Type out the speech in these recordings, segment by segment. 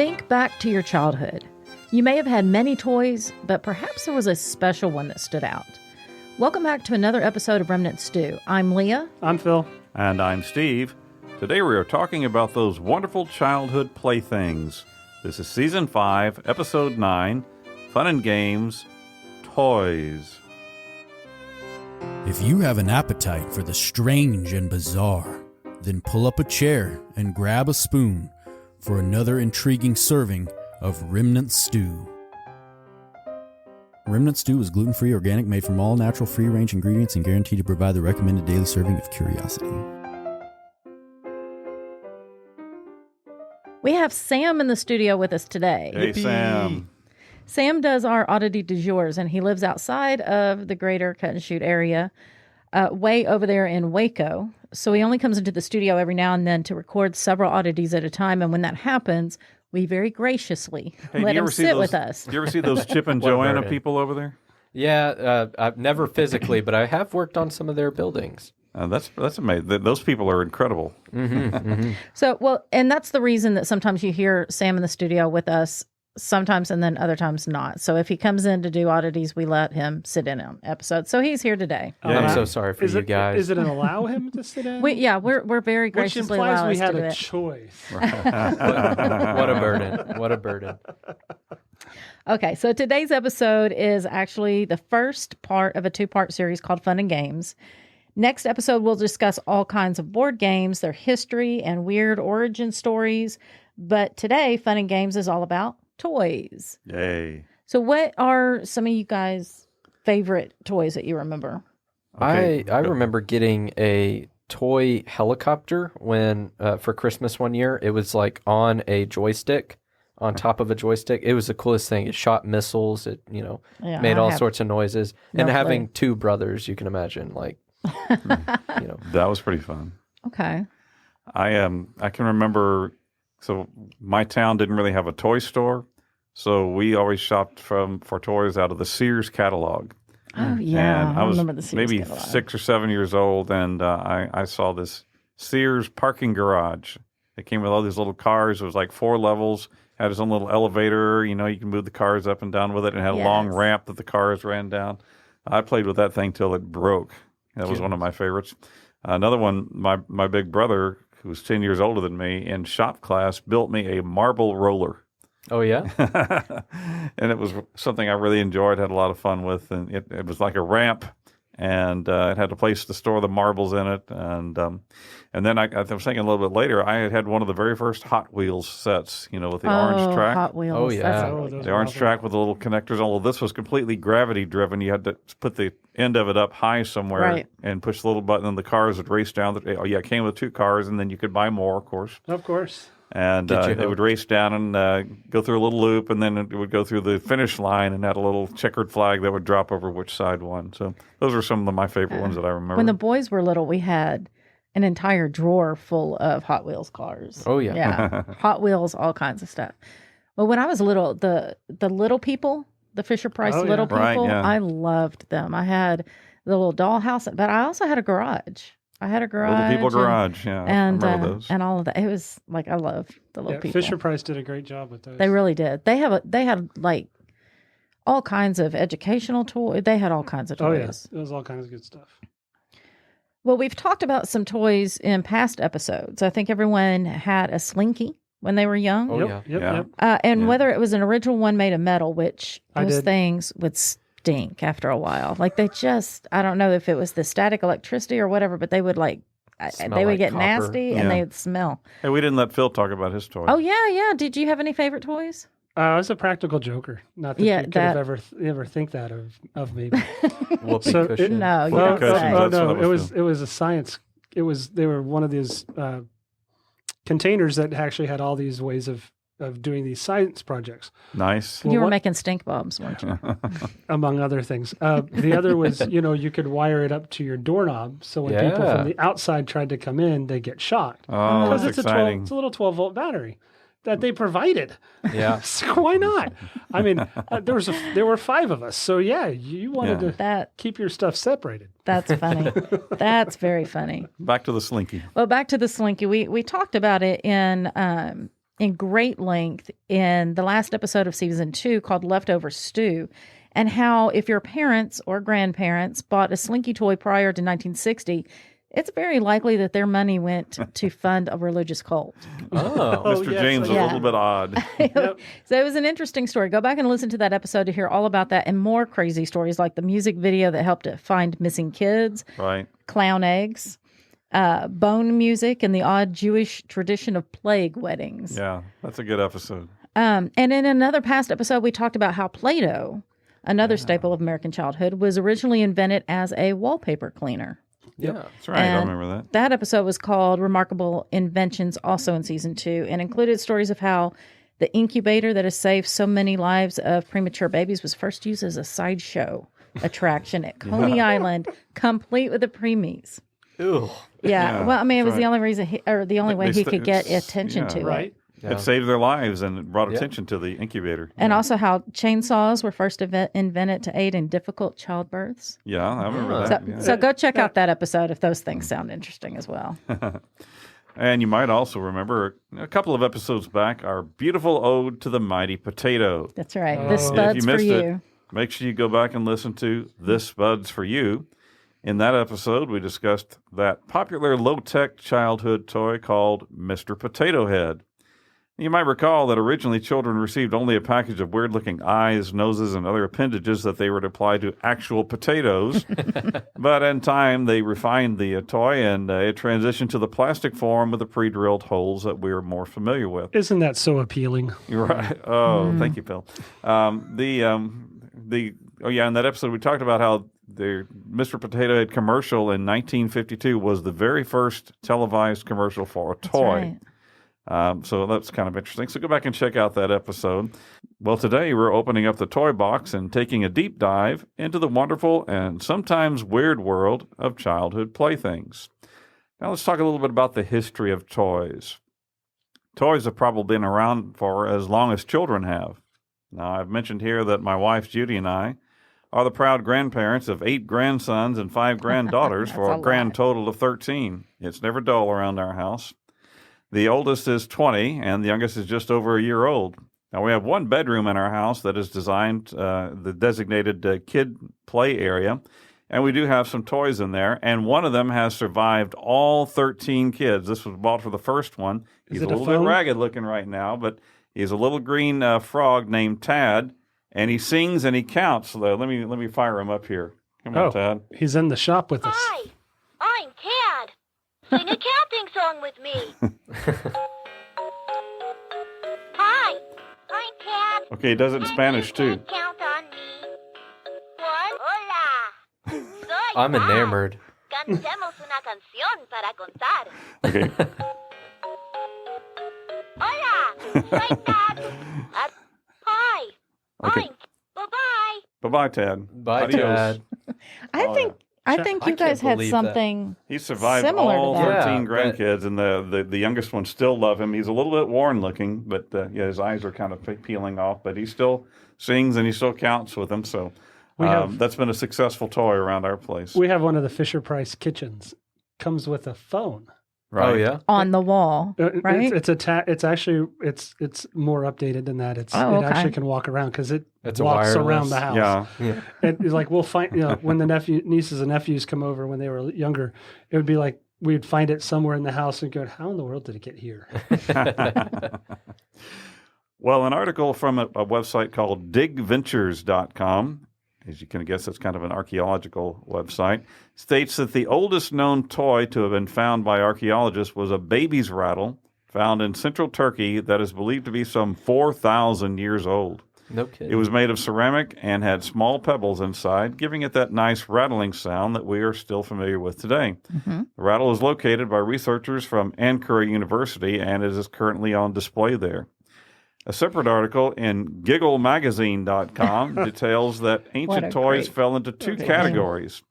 Think back to your childhood. You may have had many toys, but perhaps there was a special one that stood out. Welcome back to another episode of Remnant Stew. I'm Leah. I'm Phil. And I'm Steve. Today we are talking about those wonderful childhood playthings. This is Season 5, Episode 9, Fun and Games, Toys. If you have an appetite for the strange and bizarre, then pull up a chair and grab a spoon for another intriguing serving of Remnant Stew. Remnant Stew is gluten-free, organic, made from all natural, free-range ingredients, and guaranteed to provide the recommended daily serving of curiosity. We have Sam in the studio with us today. Hey, Sam. Sam does our oddity du jour, and he lives outside of the greater Cut and Shoot area, way over there in Waco. So he only comes into the studio every now and then to record several oddities at a time. And when that happens, we very graciously let him sit with us. Do you ever see those Chip and Joanna people over there? Yeah, I've never physically, but I have worked on some of their buildings. That's amazing. Those people are incredible. Mm-hmm, mm-hmm. So, well, and that's the reason that sometimes you hear Sam in the studio with us sometimes and then other times not. So if he comes in to do oddities, we let him sit in on episodes. So he's here today. I'm so sorry for you guys. Is it an allow him to sit in? We're very graciously allowed Which implies we to had do a it. choice. What a burden. What a burden. Okay, so today's episode is actually the first part of a two-part series called Fun and Games. Next episode, we'll discuss all kinds of board games, their history, and weird origin stories. But today, Fun and Games is all about toys. Yay. So what are some of you guys' favorite toys that you remember? Okay. I remember getting a toy helicopter when for Christmas one year. It was like on a joystick, on top of a joystick. It was the coolest thing. It shot missiles. It made all sorts of noises. no and clue. having two brothers, you can imagine, like That was pretty fun. Okay. I can remember. So my town didn't really have a toy store, so we always shopped for toys out of the Sears catalog. Oh, yeah. And I was remember the Sears maybe catalog. 6 or 7 years old, and I saw this Sears parking garage. It came with all these little cars. It was like 4 levels, had its own little elevator. You can move the cars up and down with it, and had a long Yes. ramp that the cars ran down. I played with that thing till it broke. That was one of my favorites. Another one, my big brother, who was 10 years older than me, in shop class, built me a marble roller. oh yeah, And it was something I really enjoyed, had a lot of fun with. And it was like a ramp, and it had a place to store the marbles in it. And then I was thinking a little bit later, I had one of the very first Hot Wheels sets, with the orange track. Hot Wheels. Oh, yeah. That's Oh, really those The orange marbles. track with the little connectors. Although this was completely gravity driven, you had to put the end of it up high somewhere Right. and push the little button, and the cars would race down. It came with 2 cars, and then you could buy more, of course. Of course. And Get you they would race down and go through a little loop, and then it would go through the finish line and had a little checkered flag that would drop over which side won. So those are some of my favorite ones that I remember. When the boys were little, we had an entire drawer full of Hot Wheels cars. Oh, yeah. Yeah. Hot Wheels, all kinds of stuff. Well, when I was little, the little people, the Fisher-Price Oh, yeah. little people, Right, yeah. I loved them. I had the little dollhouse, but I also had a garage. I had a garage. Little People and- Garage, yeah. And, I remember those. and all of that. It was like, I love the little people. Fisher-Price did a great job with those. They really did. They had like all kinds of educational toys. They had all kinds of Oh, toys. yeah. It was all kinds of good stuff. Well, we've talked about some toys in past episodes. I think everyone had a Slinky when they were young. Oh, Yep. Yeah. And Yeah. whether it was an original one made of metal, which I those did. things would stink after a while. Like I don't know if it was the static electricity or whatever, but they would Smell they would like get copper. nasty and Yeah. they would smell. Hey, we didn't let Phil talk about his toy. Oh, yeah. Did you have any favorite toys? I was a practical joker. Not that Yeah, you could have that- ever think that of me. Whoopee So it- cushion. No, you Well, don't because say. that's what I no, was it was a science. They were one of these containers that actually had all these ways of doing these science projects, Nice. Well, You were what- making stink bombs, weren't you? among other things. The other was, you could wire it up to your doorknob, so when people Yeah. from the outside tried to come in, they get shocked. Oh, Because that's it's exciting. it's a little 12-volt battery that they provided. Yeah. So why not? I mean, there were 5 of us, so yeah, you wanted Yeah. to keep your stuff separated. That's funny. That's very funny. Back to the Slinky. Well, back to the Slinky. We talked about it in in great length in the last episode of season 2 called Leftover Stew, and how if your parents or grandparents bought a Slinky toy prior to 1960, it's very likely that their money went to fund a religious cult. Oh, Mr. yes, James is yeah. a little bit odd. Yep. So it was an interesting story. Go back and listen to that episode to hear all about that and more crazy stories like the music video that helped to find missing kids, Right. clown eggs, bone music, and the odd Jewish tradition of plague weddings. Yeah, that's a good episode. And in another past episode, we talked about how Play-Doh, another staple of American childhood, was originally invented as a wallpaper cleaner. yeah. That's right. I And remember that. That episode was called Remarkable Inventions, also in season 2, and included stories of how the incubator that has saved so many lives of premature babies was first used as a sideshow attraction at Coney Island, complete with the preemies. Ew. Yeah. Yeah, Well, I mean, it was that's the right. only reason, or the only way They he sta- could get it's- attention yeah. to it. Right. Yeah. It saved their lives and it brought Yeah. attention to the incubator. And also how chainsaws were first invented to aid in difficult childbirths. Yeah, I remember So- that. So, yeah. so go check out that episode if those things sound interesting as well. And you might also remember a couple of episodes back our beautiful ode to the mighty potato. That's right. Oh. This If you Spud's for missed it, you. Make sure you go back and listen to This Spud's for You. In that episode, we discussed that popular low-tech childhood toy called Mr. Potato Head. You might recall that originally children received only a package of weird-looking eyes, noses, and other appendages that they would apply to actual potatoes. But in time, they refined the toy, and it transitioned to the plastic form with the pre-drilled holes that we are more familiar with. Isn't that so appealing? You're right. Oh, thank you, Phil. In that episode, we talked about how the Mr. Potato Head commercial in 1952 was the very first televised commercial for a toy. right. So that's kind of interesting. So go back and check out that episode. Well, today we're opening up the toy box and taking a deep dive into the wonderful and sometimes weird world of childhood playthings. Now let's talk a little bit about the history of toys. Toys have probably been around for as long as children have. Now, I've mentioned here that my wife, Judy, and I are the proud grandparents of 8 grandsons and 5 granddaughters for That's a a grand lot. total of 13. It's never dull around our house. The oldest is 20, and the youngest is just over a year old. Now, we have one bedroom in our house that is designed, the designated kid play area, and we do have some toys in there, and one of them has survived all 13 kids. This was bought for the first one. He's Is a it a little bit phone? ragged looking right now, but he's a little green frog named Tad, and he sings and he counts. So let me fire him up here. Come on, Oh. Tad. He's in the shop with us. Hi, I'm Tad. Sing a counting song with me. Hi, I'm Tad. Okay, he does it in Spanish too. Count on me. One. Hola. Soy I'm Tad. enamored. Cantemos una canción para contar. Okay. Hola, soy Tad. Hi, Okay. I'm. Bye-bye. Bye-bye, Tad. Bye, Adios. Dad. I Oh, think yeah. I think I you guys can't had believe that. something. He survived Similar to all that. 13 Yeah, grandkids, and the youngest ones still love him. He's a little bit worn looking, but his eyes are kind of peeling off, but he still sings and he still counts with them. So We have- that's been a successful toy around our place. We have one of the Fisher-Price kitchens. Comes with a phone. right? Oh, yeah? On the wall, right? It's actually more updated than that. It Oh, okay. actually can walk around because it It's a walks wireless. around the house. Yeah. Yeah. And it's like we'll find when the nieces and nephews come over when they were younger, it would be like we'd find it somewhere in the house and go, "How in the world did it get here?" Well, an article from a website called digventures.com, as you can guess, it's kind of an archaeological website, states that the oldest known toy to have been found by archaeologists was a baby's rattle found in central Turkey that is believed to be some 4,000 years old. No kidding. It was made of ceramic and had small pebbles inside, giving it that nice rattling sound that we are still familiar with today. Mhm. The rattle is located by researchers from Ankara University and it is currently on display there. A separate article in gigglemagazine.com details that What a ancient toys great fell into 2 great categories.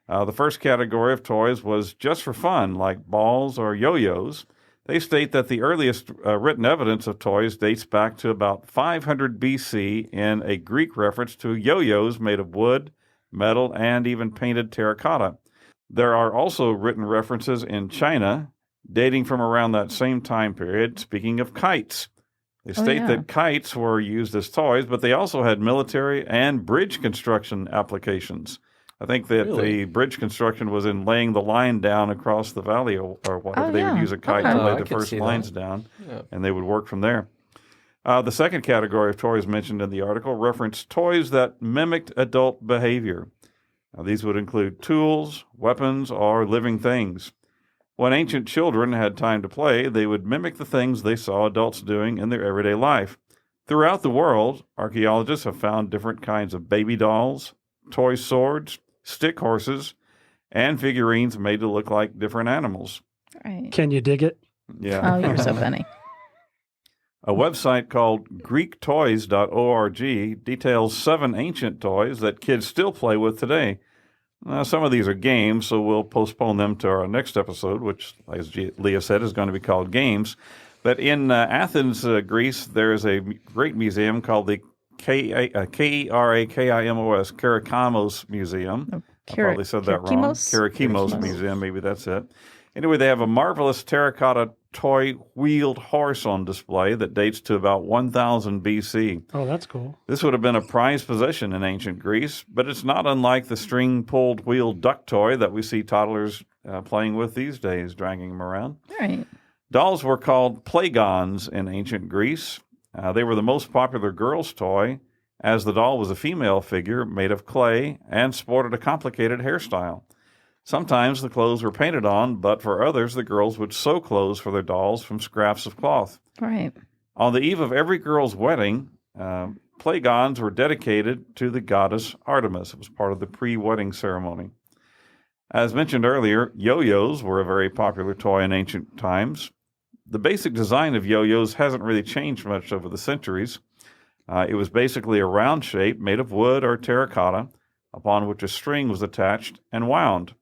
The first category of toys was just for fun, like balls or yo-yos. They state that the earliest written evidence of toys dates back to about 500 BC in a Greek reference to yo-yos made of wood, metal, and even painted terracotta. There are also written references in China dating from around that same time period, speaking of kites, They state yeah. that kites were used as toys, but they also had military and bridge construction applications. I think that Really? the bridge construction was in laying the line down across the valley or whatever. Oh, They would yeah. use a kite Okay. to lay I the could first see lines that. down, Yeah. and they would work from there. The second category of toys mentioned in the article referenced toys that mimicked adult behavior. Now, these would include tools, weapons, or living things. When ancient children had time to play, they would mimic the things they saw adults doing in their everyday life. Throughout the world, archaeologists have found different kinds of baby dolls, toy swords, stick horses, and figurines made to look like different animals. Right. Can you dig it? Yeah. Oh, you're so funny. A website called GreekToys.org details 7 ancient toys that kids still play with today. Now, some of these are games, so we'll postpone them to our next episode, which, as Leah said, is going to be called Games. But in Athens, Greece, there is a great museum called the Kerakimos, Karakamos Museum. I probably said that wrong. Karakimos Museum, maybe that's it. Anyway, they have a marvelous terracotta toy wheeled horse on display that dates to about 1000 BC. Oh, that's cool. This would have been a prized possession in ancient Greece, but it's not unlike the string-pulled wheeled duck toy that we see toddlers playing with these days, dragging them around. Right. Dolls were called plagons in ancient Greece. They were the most popular girls' toy, as the doll was a female figure made of clay and sported a complicated hairstyle. Sometimes the clothes were painted on, but for others, the girls would sew clothes for their dolls from scraps of cloth. Right. On the eve of every girl's wedding, plagons were dedicated to the goddess Artemis. It was part of the pre-wedding ceremony. As mentioned earlier, yo-yos were a very popular toy in ancient times. The basic design of yo-yos hasn't really changed much over the centuries. It was basically a round shape made of wood or terracotta, upon which a string was attached and wound.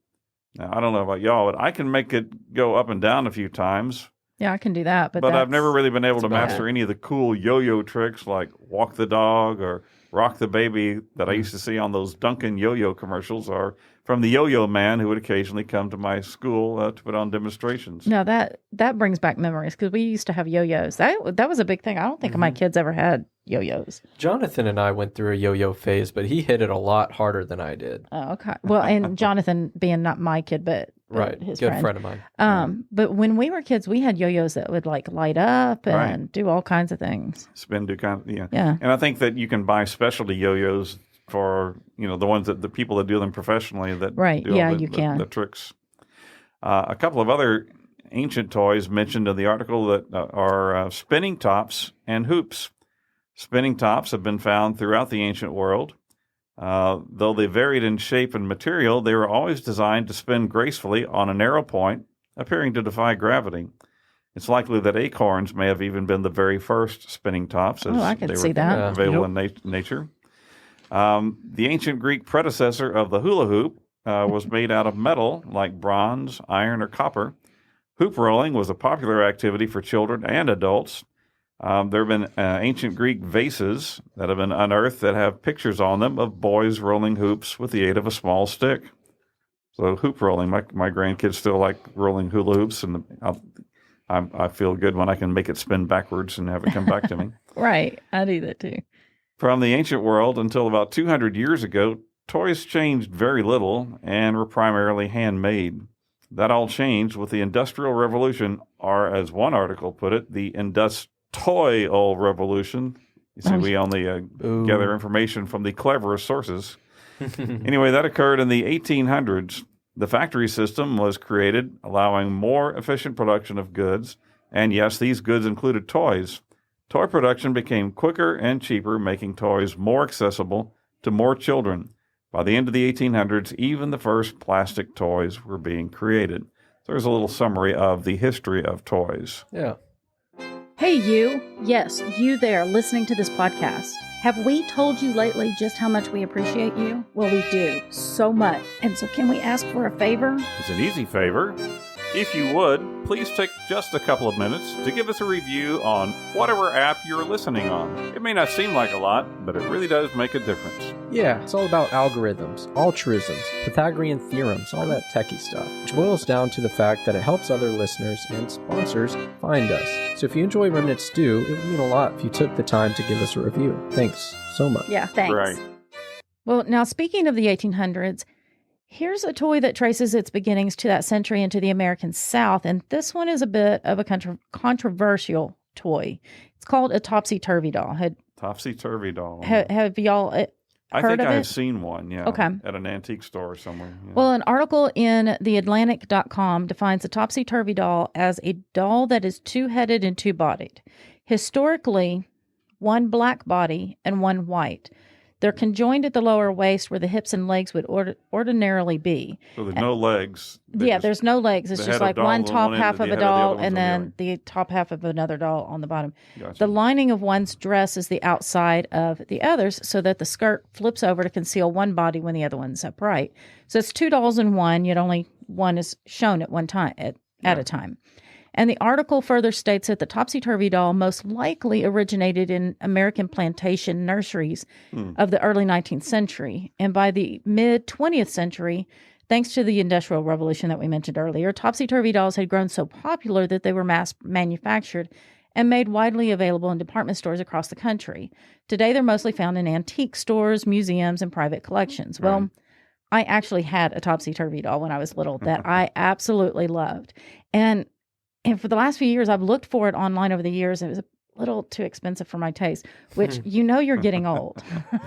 Now, I don't know about y'all, but I can make it go up and down a few times, Yeah, I can do that. But I've never really been able to about master any of the cool yo-yo tricks like walk the dog or rock the baby that I used to see on those Dunkin' yo-yo commercials, or from the yo-yo man who would occasionally come to my school to put on demonstrations. No, that brings back memories because we used to have yo-yos. That was a big thing. I don't think my kids ever had yo-yos. Jonathan and I went through a yo-yo phase, but he hit it a lot harder than I did. Oh, okay. Well, and Jonathan being not my kid, but Right. his Good friend of mine. But when we were kids, we had yo-yos that would like light up and Right. do all kinds of things. Spin, do kind of, yeah. Yeah. And I think that you can buy specialty yo-yos for, the ones that the people that do them professionally that Right. do all Yeah, the, you the, can. the tricks. A couple of other ancient toys mentioned in the article that are spinning tops and hoops. Spinning tops have been found throughout the ancient world. Though they varied in shape and material, they were always designed to spin gracefully on a narrow point, appearing to defy gravity. It's likely that acorns may have even been the very first spinning tops, as Oh, I could they see were that. Yeah. available in nature. The ancient Greek predecessor of the hula hoop was made out of metal like bronze, iron, or copper. Hoop rolling was a popular activity for children and adults. There have been ancient Greek vases that have been unearthed that have pictures on them of boys rolling hoops with the aid of a small stick. So hoop rolling, my grandkids still like rolling hula hoops, and I feel good when I can make it spin backwards and have it come back to me. Right. I do that too. From the ancient world until about 200 years ago, toys changed very little and were primarily handmade. That all changed with the Industrial Revolution, or as one article put it, the Toy-old revolution. You see, we only gather information from the cleverest sources. Anyway, that occurred in the 1800s. The factory system was created, allowing more efficient production of goods. And yes, these goods included toys. Toy production became quicker and cheaper, making toys more accessible to more children. By the end of the 1800s, even the first plastic toys were being created. So there's a little summary of the history of toys. Yeah. Hey, you. Yes, you there listening to this podcast. Have we told you lately just how much we appreciate you? Well, we do. So much. And so can we ask for a favor? It's an easy favor. If you would, please take just a couple of minutes to give us a review on whatever app you're listening on. It may not seem like a lot, but it really does make a difference. Yeah, it's all about algorithms, altruisms, Pythagorean theorems, all that techie stuff, which boils down to the fact that it helps other listeners and sponsors find us. So if you enjoy Remnant Stew, it would mean a lot if you took the time to give us a review. Thanks so much. Yeah, thanks. Right. Well, now speaking of the 1800s, here's a toy that traces its beginnings to that century into the American South, and this one is a bit of a controversial toy. It's called a topsy-turvy doll. Topsy-turvy doll. Have y'all I heard think of I it? have seen one, yeah. Okay. At an antique store somewhere. Yeah. Well, an article in theatlantic.com defines a topsy-turvy doll as a doll that is two-headed and two-bodied. Historically, one black body and one white. They're conjoined at the lower waist where the hips and legs would ordinarily be. So there's no legs. There's no legs. It's the just head of like doll one on top one end half and of a the head of the other doll one's on and the then other. the top half of another doll on the bottom. Gotcha. The lining of one's dress is the outside of the other's so that the skirt flips over to conceal one body when the other one's upright. So it's two dolls in one, yet only one is shown at one time at a time. And the article further states that the topsy-turvy doll most likely originated in American plantation nurseries of the early 19th century. And by the mid-20th century, thanks to the Industrial Revolution that we mentioned earlier, topsy-turvy dolls had grown so popular that they were mass manufactured and made widely available in department stores across the country. Today, they're mostly found in antique stores, museums, and private collections. Well, I actually had a topsy-turvy doll when I was little that I absolutely loved. And for the last few years, I've looked for it online over the years. And it was a little too expensive for my taste, which you're getting old.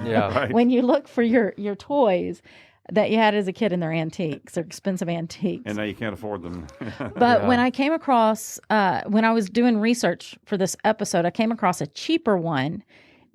Yeah. Right. When you look for your toys that you had as a kid and they're antiques, they're expensive antiques. And now you can't afford them. But when I came across, when I was doing research for this episode, I came across a cheaper one,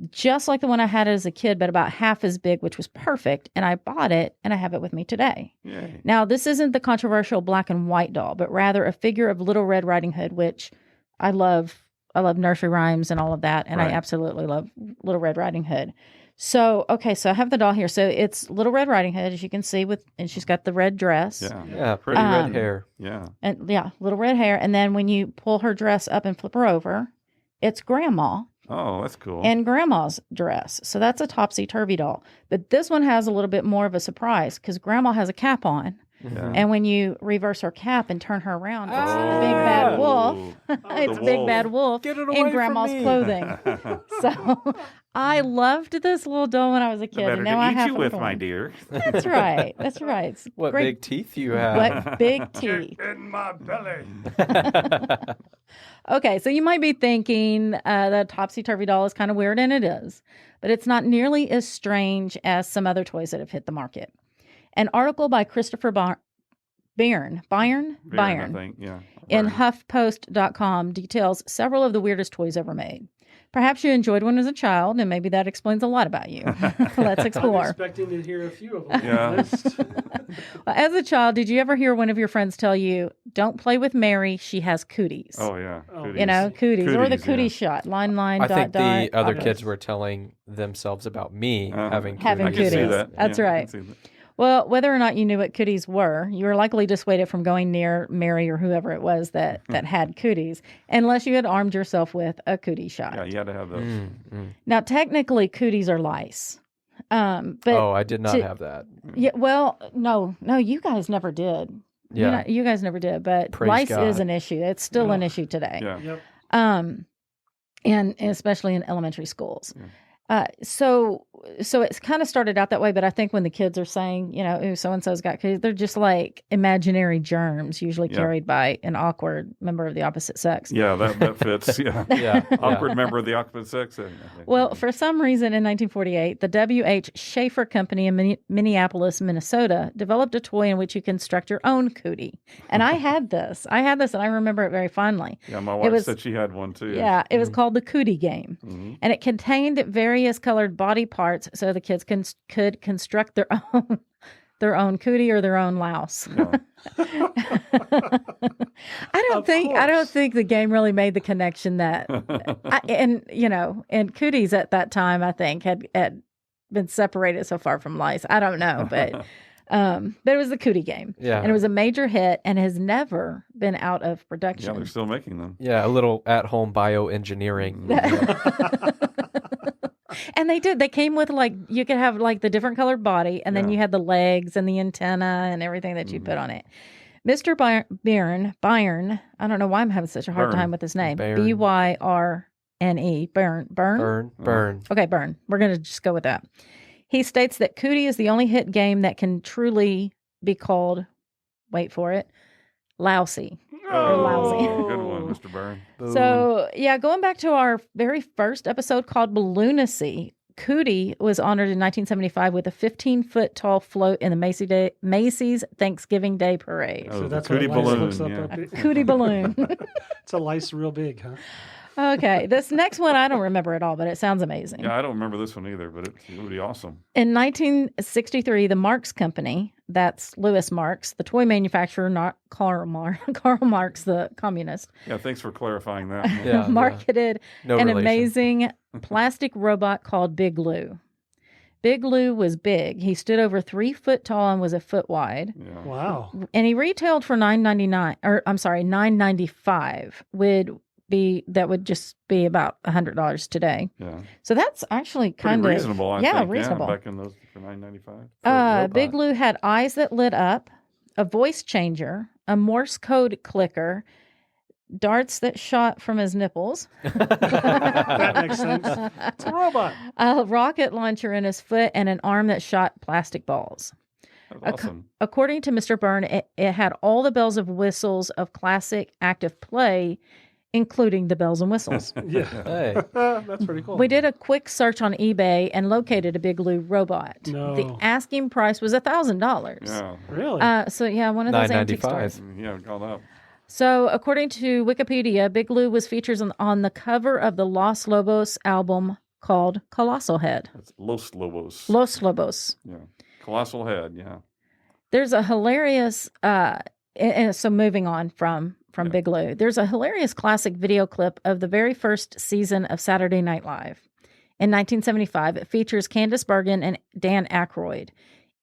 just like the one I had as a kid, but about half as big, which was perfect. And I bought it and I have it with me today. Yay. Now, this isn't the controversial black and white doll, but rather a figure of Little Red Riding Hood, which I love. I love nursery rhymes and all of that. And I Right. absolutely love Little Red Riding Hood. So, okay, so I have the doll here. So it's Little Red Riding Hood, as you can see, and she's got the red dress. Yeah. Yeah, pretty red hair. Yeah. And yeah, little red hair. And then when you pull her dress up and flip her over, it's Grandma Oh, that's cool. and Grandma's dress. So that's a topsy-turvy doll. But this one has a little bit more of a surprise because Grandma has a cap on. Yeah. And when you reverse her cap and turn her around, it's Big Bad Wolf. It's the Big wolf. Bad Wolf Get it away in from Grandma's me. clothing. So I loved this little doll when I was a kid. Better And now I to eat have you a with, little my one. dear. That's right. That's right. It's What great. big teeth you have. What big teeth. In my belly. Okay, so you might be thinking the topsy-turvy doll is kind of weird, and it is. But it's not nearly as strange as some other toys that have hit the market. An article by Christopher Byrne I think, yeah. in Byrne. HuffPost.com details several of the weirdest toys ever made. Perhaps you enjoyed one as a child, and maybe that explains a lot about you. Let's I'm explore. expecting to hear a few of them. Yeah. On the list. As a child, did you ever hear one of your friends tell you, "Don't play with Mary, she has cooties"? Oh, yeah. Oh. Cooties. You know, cooties, or the Cooties, cootie yeah. shot, line, I dot, think dot. the other others. kids were telling themselves about me having Having I can see cooties. that. That's Yeah, I right. can see that. Well, whether or not you knew what cooties were, you were likely dissuaded from going near Mary or whoever it was that had cooties, unless you had armed yourself with a cootie shot. Yeah, you had to have those. Now, technically, cooties are lice. But Oh, I did not to- have that. yeah, well, no, you guys never did. Yeah. You guys never did. But Praise lice God. is an issue. It's still an issue today. Yeah. Yep. And especially in elementary schools. So it's kind of started out that way, but I think when the kids are saying, ooh, so-and-so's got cooties, they're just like imaginary germs, usually Yeah. carried by an awkward member of the opposite sex. Yeah, that fits. Yeah. Yeah. Awkward member of the opposite sex. Well, for some reason in 1948, the W.H. Schaefer Company in Minneapolis, Minnesota, developed a toy in which you construct your own cootie. And I had this, and I remember it very fondly. Yeah, my wife was- said she had one too. Yeah, it was called the Cootie Game. Mhm. And it contained various colored body parts so the kids could construct their own cootie or their own louse. Yeah. I don't course. think the game really made the connection that and cooties at that time I think had been separated so far from lice. I don't know, but But it was the Cootie game. Yeah. And it was a major hit and has never been out of Yeah, production. they're still making them. Yeah, a little at-home bioengineering. And they did. They came with like, you could have like the different colored body, and then Yeah. you had the legs and the antenna and everything that you put on it. Mr. Byrne, I don't know why I'm having such a hard Byrne. time with his name. Byrne. Byrne. Burn. Burn. Okay, Burn. We're going to just go with that. He states that Cootie is the only hit game that can truly be called, wait for it, lousy. lousy. Good one, Mr. Byrne. So, yeah, going back to our very first episode called Balloonacy, Cootie was honored in 1975 with a 15-foot tall float in the Macy's Thanksgiving Day Parade. Oh, So the that's what Cootie lice balloon. looks up Yeah. up here. Cootie balloon. It's a lice real big, huh? Okay, this next one I don't remember at all, but it sounds amazing. Yeah, I don't remember this one either, but it would be awesome. In 1963, the Marx Company, that's Louis Marx, the toy manufacturer, not Karl Marx, the communist, Yeah, thanks for clarifying that. Yeah. marketed No an relation. amazing plastic robot called Big Lou. Big Lou was big. He stood over 3 foot tall and was a foot wide. Yeah. Wow. And he retailed for $9.95. That would just be about $100 today. Yeah. So that's actually Pretty kind of reasonable, I yeah, think. reasonable. Yeah, back in those for $9.95. Big Lou had eyes that lit up, a voice changer, a Morse code clicker, darts that shot from his nipples, That makes sense. It's a robot. a rocket launcher in his foot, and an arm that shot plastic balls. That's awesome. According to Mr. Byrne, it had all the bells and whistles of classic active play, including the bells and whistles. Yeah. Hey. That's pretty cool. We did a quick search on eBay and located a Big Lou robot. No. The asking price was $1,000. Yeah. Really? So yeah, one of those antique $9.95. stores. Yeah, gone up. So according to Wikipedia, Big Lou was featured on the cover of the Los Lobos album called Colossal Head. That's Los Lobos. Los Lobos. Yeah. Colossal head. Yeah. There's a hilarious and so moving on from Yeah. Big Lou, there's a hilarious classic video clip of the very first season of Saturday Night Live. In 1975, it features Candace Bergen and Dan Aykroyd.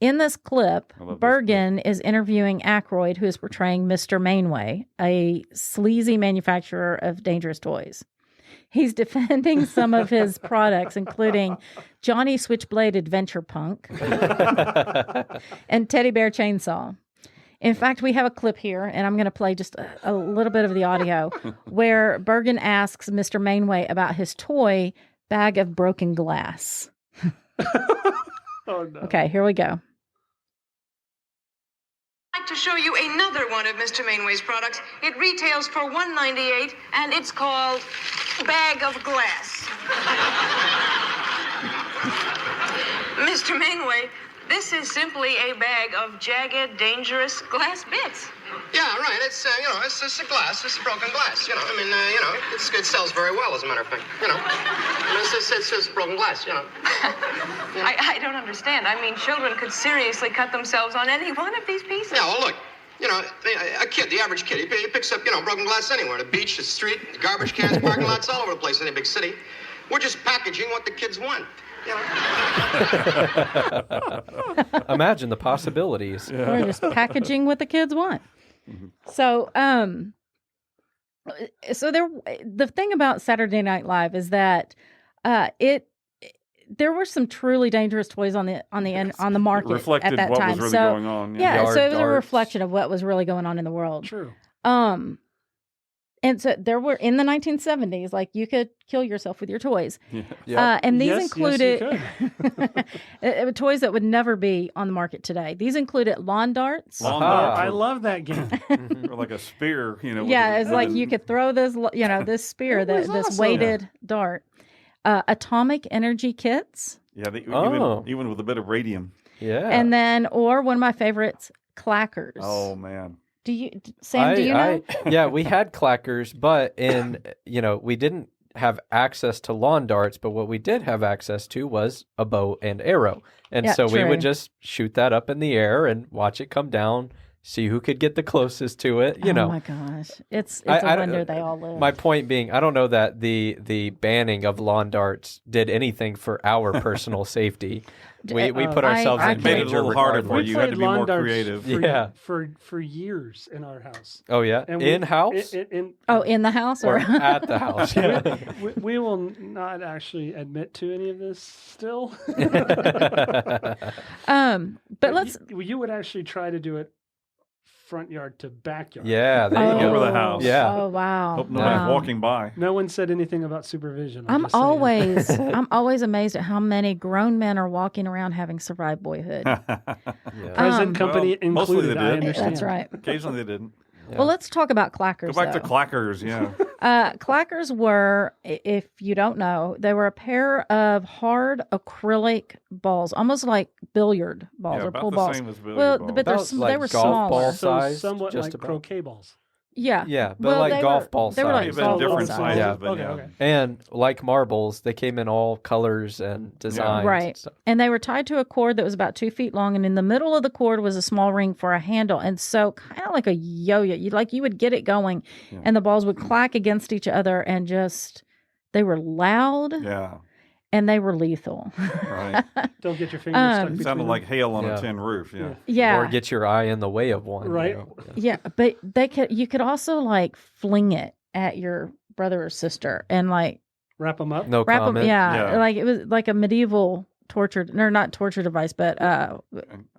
In this clip, I love this Bergen is interviewing Aykroyd, who is portraying Mr. Mainway, a sleazy manufacturer of dangerous toys. He's defending some of his products, including Johnny Switchblade Adventure Punk and Teddy Bear Chainsaw. In fact, we have a clip here, and I'm going to play just a little bit of the audio, where Bergen asks Mr. Mainway about his toy bag of broken glass. Oh, no. Okay, here we go. I'd like to show you another one of Mr. Mainway's products. It retails for $1.98, and it's called Bag of Glass. Mr. Mainway, this is simply a bag of jagged, dangerous glass bits. Yeah, right. It's it's a glass. It's broken glass. It sells very well, as a matter of fact. It's just broken glass. I don't understand. I mean, children could seriously cut themselves on any one of these pieces. Yeah. Well, look. A kid, the average kid, he picks up broken glass anywhere. The beach, the street, the garbage cans, parking lots, all over the place in any big city. We're just packaging what the kids want. Imagine the possibilities. We're just packaging what the kids want. So, the thing about Saturday Night Live is that there were some truly dangerous toys on the market Reflected at that what time. was really So, going on. yeah, Yard so it was a darts. reflection of what was really going on in the world. True. And so there were in the 1970s, like you could kill yourself with your toys. Yeah. And these Yes, included you toys that would never be on the market today. These included lawn darts. Lawn Aha. darts I or- love that game. or like a spear, Yeah, it's like you could throw this, this spear, That was this awesome. weighted dart. Atomic energy kits. Yeah, Oh. even with a bit of radium. Yeah. And then, or one of my favorites, clackers. Oh man. Sam, do you know? Yeah, we had clackers, but we didn't have access to lawn darts, but what we did have access to was a bow and arrow. And Yeah, so we true. would just shoot that up in the air and watch it come down see who could get the closest to it. You oh know, my gosh, it's I- a I- wonder they all live. my point being, I don't know that the banning of lawn darts did anything for our personal safety. We put ourselves I in made it a danger little harder for regardless. you. You had to played be lawn more darts creative. For, Yeah. for years in our house. Oh yeah, And in house oh, in the house or or at the house. Yeah. we will not actually admit to any of this still. but let's. You would actually try to do it front yard to backyard. Yeah, there you Over go. the house. Yeah. Oh wow. Hope nobody's Wow. walking by. No one said anything about supervision. I'm just saying. I'm always amazed at how many grown men are walking around having survived boyhood. Present company Well, mostly included. they I did. understand. That's right. Occasionally they didn't. Well, let's talk about clackers. Go back to though. clackers, yeah. Clackers were, if you don't know, they were a pair of hard acrylic balls, almost like billiard balls Yeah, or about pool the balls. same as billiard well, balls. but About they like were golf smaller. ball So size, somewhat just like about. croquet balls. Yeah, Yeah, but Well, like they golf were- ball they were like size. They've golf been ball different size. sizes, Yeah. but Okay, yeah. okay. And like marbles, they came in all colors and designs. Right. and stuff. And they were tied to a cord that was about 2 feet long, and in the middle of the cord was a small ring for a handle. And so, kind of like a yo-yo, you would get it going, and the balls would clack against each other, and they were loud Yeah, and they were lethal. right. Don't get your fingers stuck It between sounded them. like hail on Yeah. a tin roof, yeah. Yeah, Or get your eye in the way of one. Right. You know? yeah, but you could also like fling it at your brother or sister and like wrap them up. No wrap them. comment. Yeah, Yeah. like it was like a medieval not torture device, but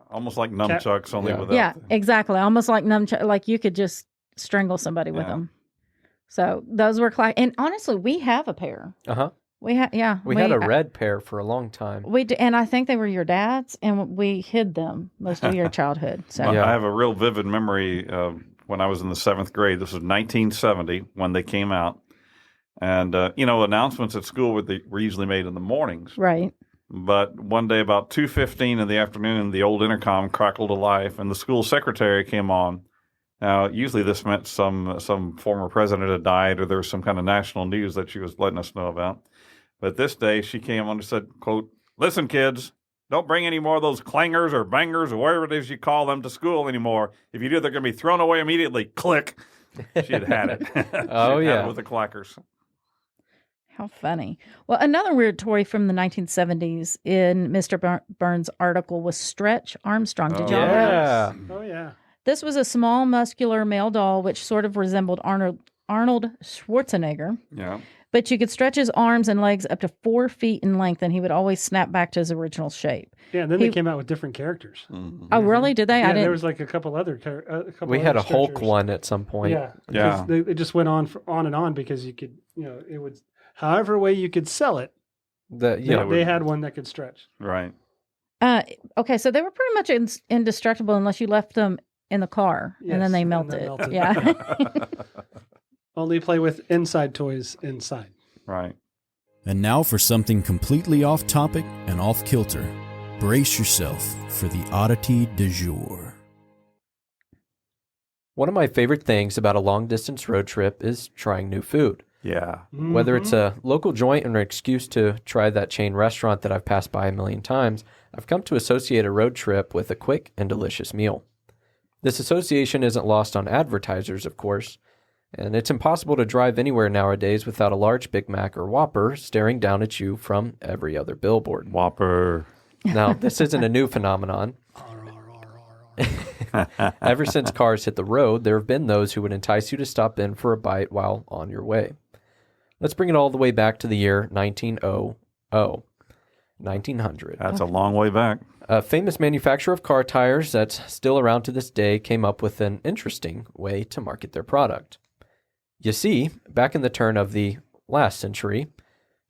Almost like nunchucks, only Yeah. without. yeah, exactly, almost like nunchuck. Like you could just strangle somebody with Yeah. them. So those were and honestly, we have a pair. Uh-huh. We had We had a red pair for a long time. and I think they were your dad's, and we hid them most of your childhood. So Well, Yeah. I have a real vivid memory of when I was in the 7th grade. This was 1970 when they came out. And, announcements at school were usually made in the mornings. right, But one day about 2:15 in the afternoon, the old intercom crackled to life, and the school secretary came on. Now, usually this meant some former president had died, or there was some kind of national news that she was letting us know about. But this day, she came on and said, quote, "Listen, kids, don't bring any more of those clangers or bangers or whatever it is you call them to school anymore. If you do, they're going to be thrown away immediately." Click. She had it. Oh, She had yeah. it with the clackers. how funny. Well, another weird toy from the 1970s in Mr. Burns' article was Stretch Armstrong. Did y'all know? Yeah. Oh yeah. This was a small, muscular male doll which sort of resembled Arnold Schwarzenegger. Yeah. But you could stretch his arms and legs up to 4 feet in length, and he would always snap back to his original shape. Yeah. And then He- they came out with different characters. Oh, really? Did they? Yeah, I didn't. there was like a couple other. We had a other Hulk stretchers. one at some point. Yeah. Yeah. because It just went on and on because you could, it would, however way you could sell it. They had one that could stretch. Right. Okay, so they were pretty much indestructible unless you left them in the car, and Yes, then they and then melted. melted. Yeah. Only play with inside toys inside. Right. And now for something completely off topic and off kilter. Brace yourself for the oddity du jour. One of my favorite things about a long distance road trip is trying new food. Yeah. Whether it's a local joint or an excuse to try that chain restaurant that I've passed by a million times, I've come to associate a road trip with a quick and delicious meal. This association isn't lost on advertisers, of course, and it's impossible to drive anywhere nowadays without a large Big Mac or Whopper staring down at you from every other billboard. Whopper. Now, this isn't a new phenomenon. Ever since cars hit the road, there have been those who would entice you to stop in for a bite while on your way. Let's bring it all the way back to the year 1900. That's a long way back. A famous manufacturer of car tires that's still around to this day came up with an interesting way to market their product. You see, back in the turn of the last century,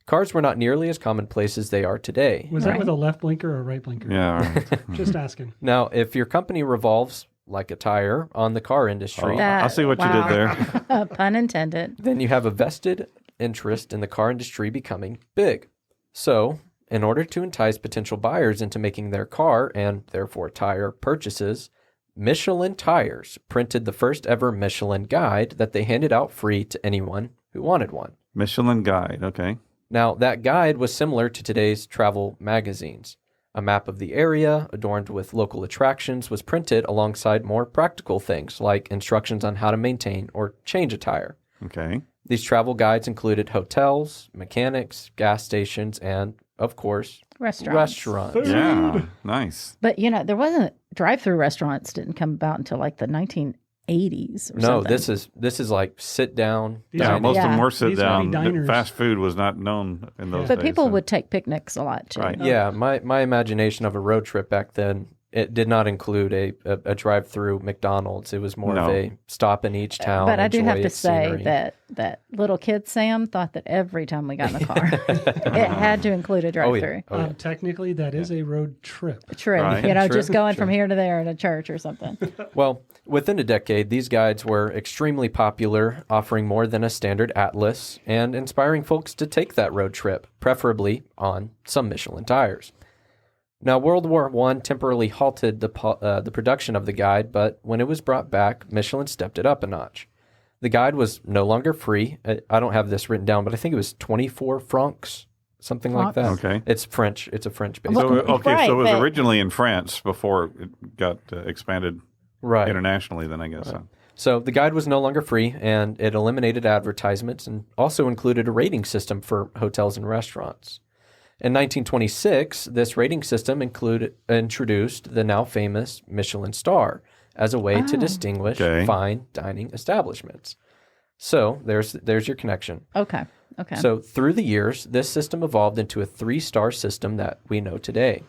cars were not nearly as commonplace as they are today. Was that with a left blinker or a right blinker? Yeah. Right. Just asking. Now, if your company revolves like a tire on the car industry, That- I see what you wow. did there. Pun intended. then you have a vested interest in the car industry becoming big. So, in order to entice potential buyers into making their car and therefore tire purchases, Michelin Tires printed the first ever Michelin guide that they handed out free to anyone who wanted one. Michelin Guide. Okay. Now, that guide was similar to today's travel magazines. A map of the area, adorned with local attractions, was printed alongside more practical things like instructions on how to maintain or change a tire. Okay. These travel guides included hotels, mechanics, gas stations, and, of course, restaurants. Yeah. Nice. But there wasn't drive-through restaurants didn't come about until like the 1980s or No, something. this is like sit down. These Yeah, are- most of them Yeah. were sit These might be down. diners. Fast food was not known in those But days. people so- would take picnics a lot too. Right. Yeah, my imagination of a road trip back then, it did not include a drive-through McDonald's. It was more of No. a stop in each town. But I do have enjoy to its say scenery. that little kid Sam thought that every time we got in the car, it had to include a Oh, yeah. drive-through. Oh, yeah. Technically, that is a road trip. True. Right. You know, True, just going true. from here to there in a church or something. Well, within a decade, these guides were extremely popular, offering more than a standard atlas and inspiring folks to take that road trip, preferably on some Michelin tires. Now, World War I temporarily halted the production of the guide, but when it was brought back, Michelin stepped it up a notch. The guide was no longer free. I don't have this written down, but I think it was 24 francs, something like that. Francs. Okay. It's French. It's a French base. So, Well, okay, right, so it was but- originally in France before it got expanded Right. internationally, then I guess. So the guide was no longer free, and it eliminated advertisements and also included a rating system for hotels and restaurants. In 1926, this rating system introduced the now famous Michelin star as a way to distinguish Okay. fine dining establishments. So there's your connection. Okay. Okay. So through the years, this system evolved into a 3-star system that we know today.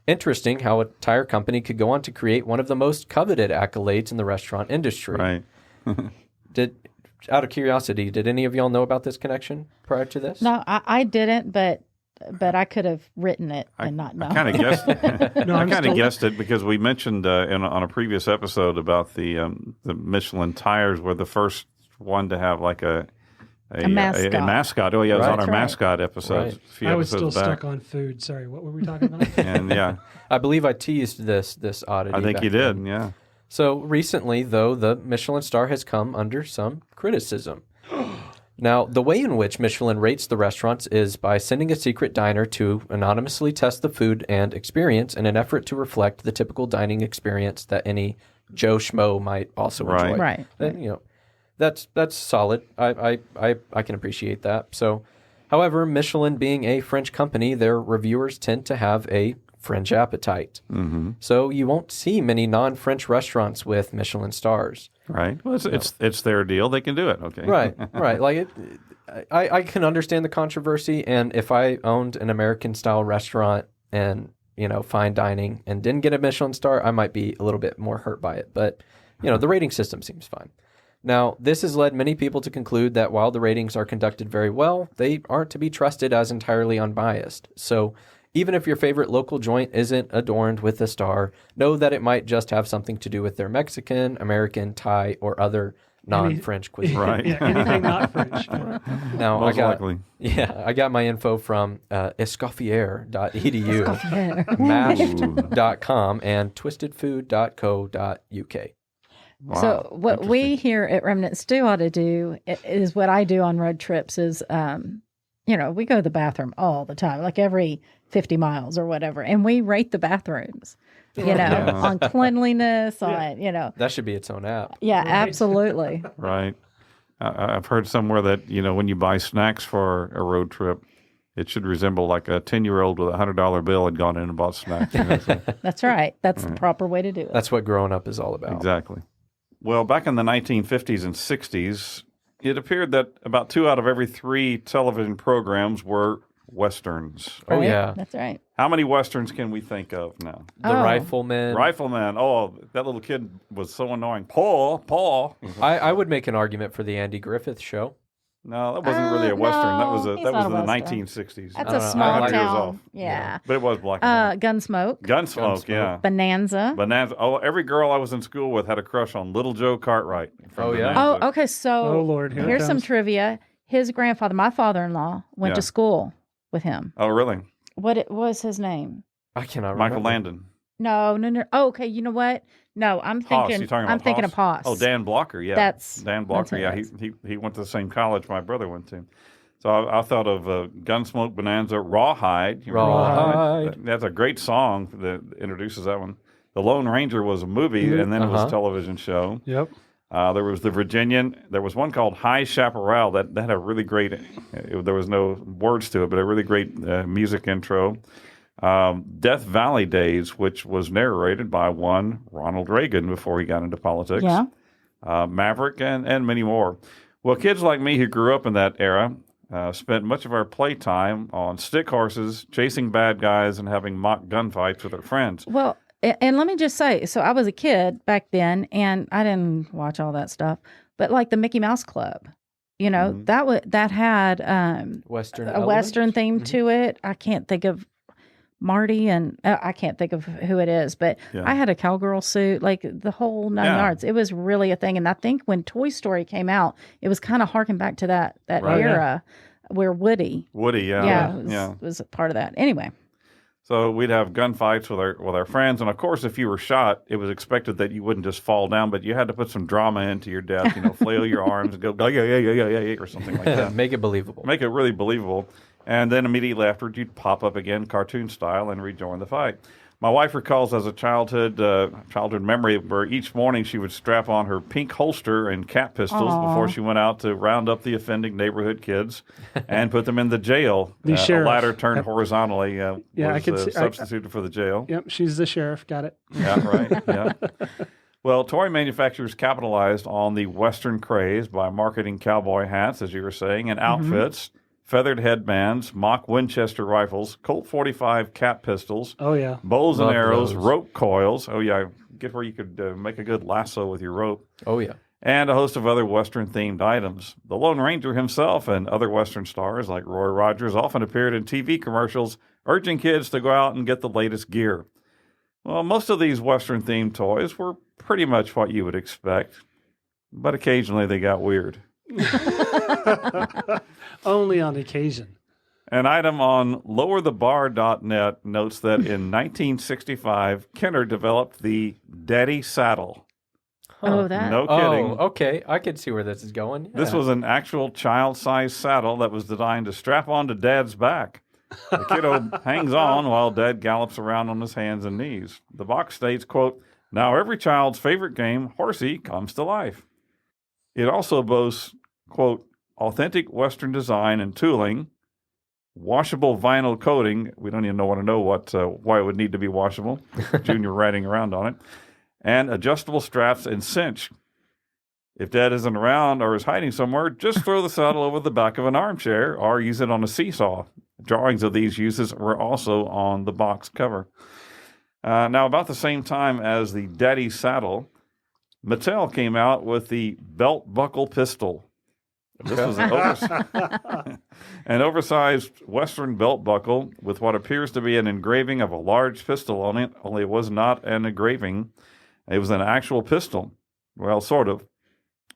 Interesting how a tire company could go on to create one of the most coveted accolades in the restaurant industry. Right. Out of curiosity, did any of y'all know about this connection prior to this? no, I didn't, but I could have written it and not know. I kind of guessed. No, I I'm kind of still- guessed it because we mentioned on a previous episode about the Michelin tires were the first one to have like a mascot. A mascot. Oh yeah, it was Right. on our That's right. mascot episode. Right. A few I was still episodes back. stuck on food. Sorry, what were we talking about? And yeah, I believe I teased this oddity. I think back you did. then. Yeah. So recently, though, the Michelin star has come under some criticism. Now, the way in which Michelin rates the restaurants is by sending a secret diner to anonymously test the food and experience in an effort to reflect the typical dining experience that any Joe Schmo might also Right. enjoy. Right. And, that's solid. I can appreciate that. So, however, Michelin being a French company, their reviewers tend to have a French appetite. Mm-hmm. So you won't see many non-French restaurants with Michelin stars. Right. Well, it's their deal. They can do it. Okay. Right, right. Like I can understand the controversy, and if I owned an American-style restaurant and fine dining and didn't get a Michelin star, I might be a little bit more hurt by it. But the rating system seems fine. Now, this has led many people to conclude that while the ratings are conducted very well, they aren't to be trusted as entirely unbiased. So even if your favorite local joint isn't adorned with a star, know that it might just have something to do with their Mexican, American, Thai, or other non-French cuisine. Right. Yeah, anything not French. Now, Most likely. I got my info from escoffier.edu, Ooh. math.com, and twistedfood.co.uk. Wow. So what we here at Remnant Stew ought to do is what I do on road trips is, we go to the bathroom all the time, like every 50 miles or whatever, and we rate the bathrooms, Yeah. on cleanliness, on, That should be its own app. yeah, Right. absolutely. Right. I've heard somewhere that, when you buy snacks for a road trip, it should resemble like a 10-year-old with a $100 bill had gone in and bought snacks. So- That's right. That's the proper way to do it. That's what growing up is all about. exactly. Well, back in the 1950s and 60s, it appeared that about 2 out of every 3 television programs were Westerns. Oh, Right? yeah. That's right. How many Westerns can we think of now? The Oh. Rifleman. Rifleman. Oh, that little kid was so annoying. Paul. I would make an argument for the Andy Griffith Show. No, that wasn't really a Western. That was no, that he's was not in a the Western. 1960s. That's I a don't know. small 100 years town. off. Yeah. But it was black and white. Gunsmoke, Gunsmoke, yeah. Bonanza. Bonanza. Oh, every girl I was in school with had a crush on Little Joe Cartwright. from Oh, yeah? Bonanza. Oh, okay. So Oh, Lord, here it here's some comes. trivia. His grandfather, my father-in-law, went Yeah. to school with him. Oh, really? What was his name? I cannot Michael remember. Landon. No. Oh, okay. You know what? No, I'm Haas. thinking. You talking about I'm thinking Haas? of Haas. Oh, Dan Blocker. Yeah, That's- Dan that's Blocker. who Yeah, it is. he went to the same college my brother went to. So I thought of Gunsmoke Bonanza, Rawhide. You remember Rawhide. That's a great song that introduces that one. The Lone Ranger was a movie, and then it was a television show. Yep. There was The Virginian. There was one called High Chaparral that had a really great, there was no words to it, but a really great music intro. Death Valley Days, which was narrated by one Ronald Reagan before he got into politics. Yeah. Maverick, and many more. Well, kids like me who grew up in that era spent much of our playtime on stick horses, chasing bad guys, and having mock gunfights with our friends. Well, and let me just say, so I was a kid back then, and I didn't watch all that stuff, but like the Mickey Mouse Club, that had Western a Western theme to it. I can't think of Marty, and I can't think of who it is, but I had a cowgirl suit, like the whole nine yards. It was really a thing. And I think when Toy Story came out, it was kind of harking back to that era where Woody, was a part of that. Anyway. So we'd have gunfights with our friends, and of course, if you were shot, it was expected that you wouldn't just fall down, but you had to put some drama into your death. Flail your arms and go yeah, or something like that. Make it believable. Make it really believable. And then immediately afterward, you'd pop up again, cartoon style, and rejoin the fight. My wife recalls as a childhood memory where each morning she would strap on her pink holster and cat pistols before she went out to round up the offending neighborhood kids and put them in the jail. The sheriff. A ladder turned horizontally I could see, substituted for the jail. Yep, she's the sheriff. Got it. Yeah, right. Yeah. Well, toy manufacturers capitalized on the Western craze by marketing cowboy hats, as you were saying, and outfits. Feathered headbands, mock Winchester rifles, Colt 45 cat pistols. Oh, yeah. Bows and arrows, those. rope coils. Oh, yeah. Get where you could make a good lasso with your rope. Oh, yeah. And a host of other Western-themed items. The Lone Ranger himself and other Western stars like Roy Rogers often appeared in TV commercials urging kids to go out and get the latest gear. Well, most of these Western-themed toys were pretty much what you would expect, but occasionally they got weird. Only on occasion. An item on lowerthebar.net notes that in 1965, Kenner developed the Daddy Saddle. Oh, that. No kidding. Oh, okay. I can see where this is going. This was an actual child-sized saddle that was designed to strap onto Dad's back. The kiddo hangs on while Dad gallops around on his hands and knees. The box states, quote, "Now every child's favorite game, Horsey, comes to life." It also boasts, quote, "authentic Western design and tooling, washable vinyl coating." We don't even want to know why it would need to be washable. Junior riding around on it. And adjustable straps and cinch. If Dad isn't around or is hiding somewhere, just throw the saddle over the back of an armchair or use it on a seesaw. Drawings of these uses were also on the box cover. Now, about the same time as the Daddy Saddle, Mattel came out with the belt buckle pistol. This was an oversized Western belt buckle with what appears to be an engraving of a large pistol on it, only it was not an engraving. It was an actual pistol. Well, sort of.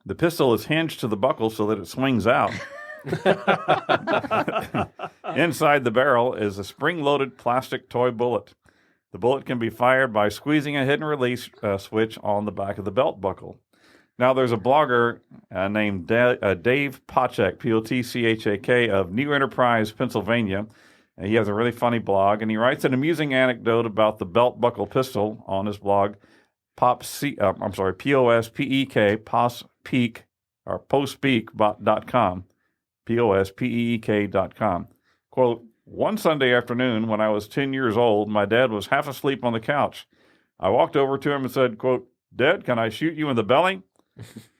The pistol is hinged to the buckle so that it swings out. Inside the barrel is a spring-loaded plastic toy bullet. The bullet can be fired by squeezing a hidden release switch on the back of the belt buckle. Now, there's a blogger named Dave Pochak, P-O-T-C-H-A-K, of New Enterprise, Pennsylvania. He has a really funny blog, and he writes an amusing anecdote about the belt buckle pistol on his blog, P-O-S-P-E-K, POSPEAK, or pospeak.com, POSPEEK.com. Quote, "One Sunday afternoon when I was 10 years old, my dad was half asleep on the couch. I walked over to him and said, quote, 'Dad, can I shoot you in the belly?'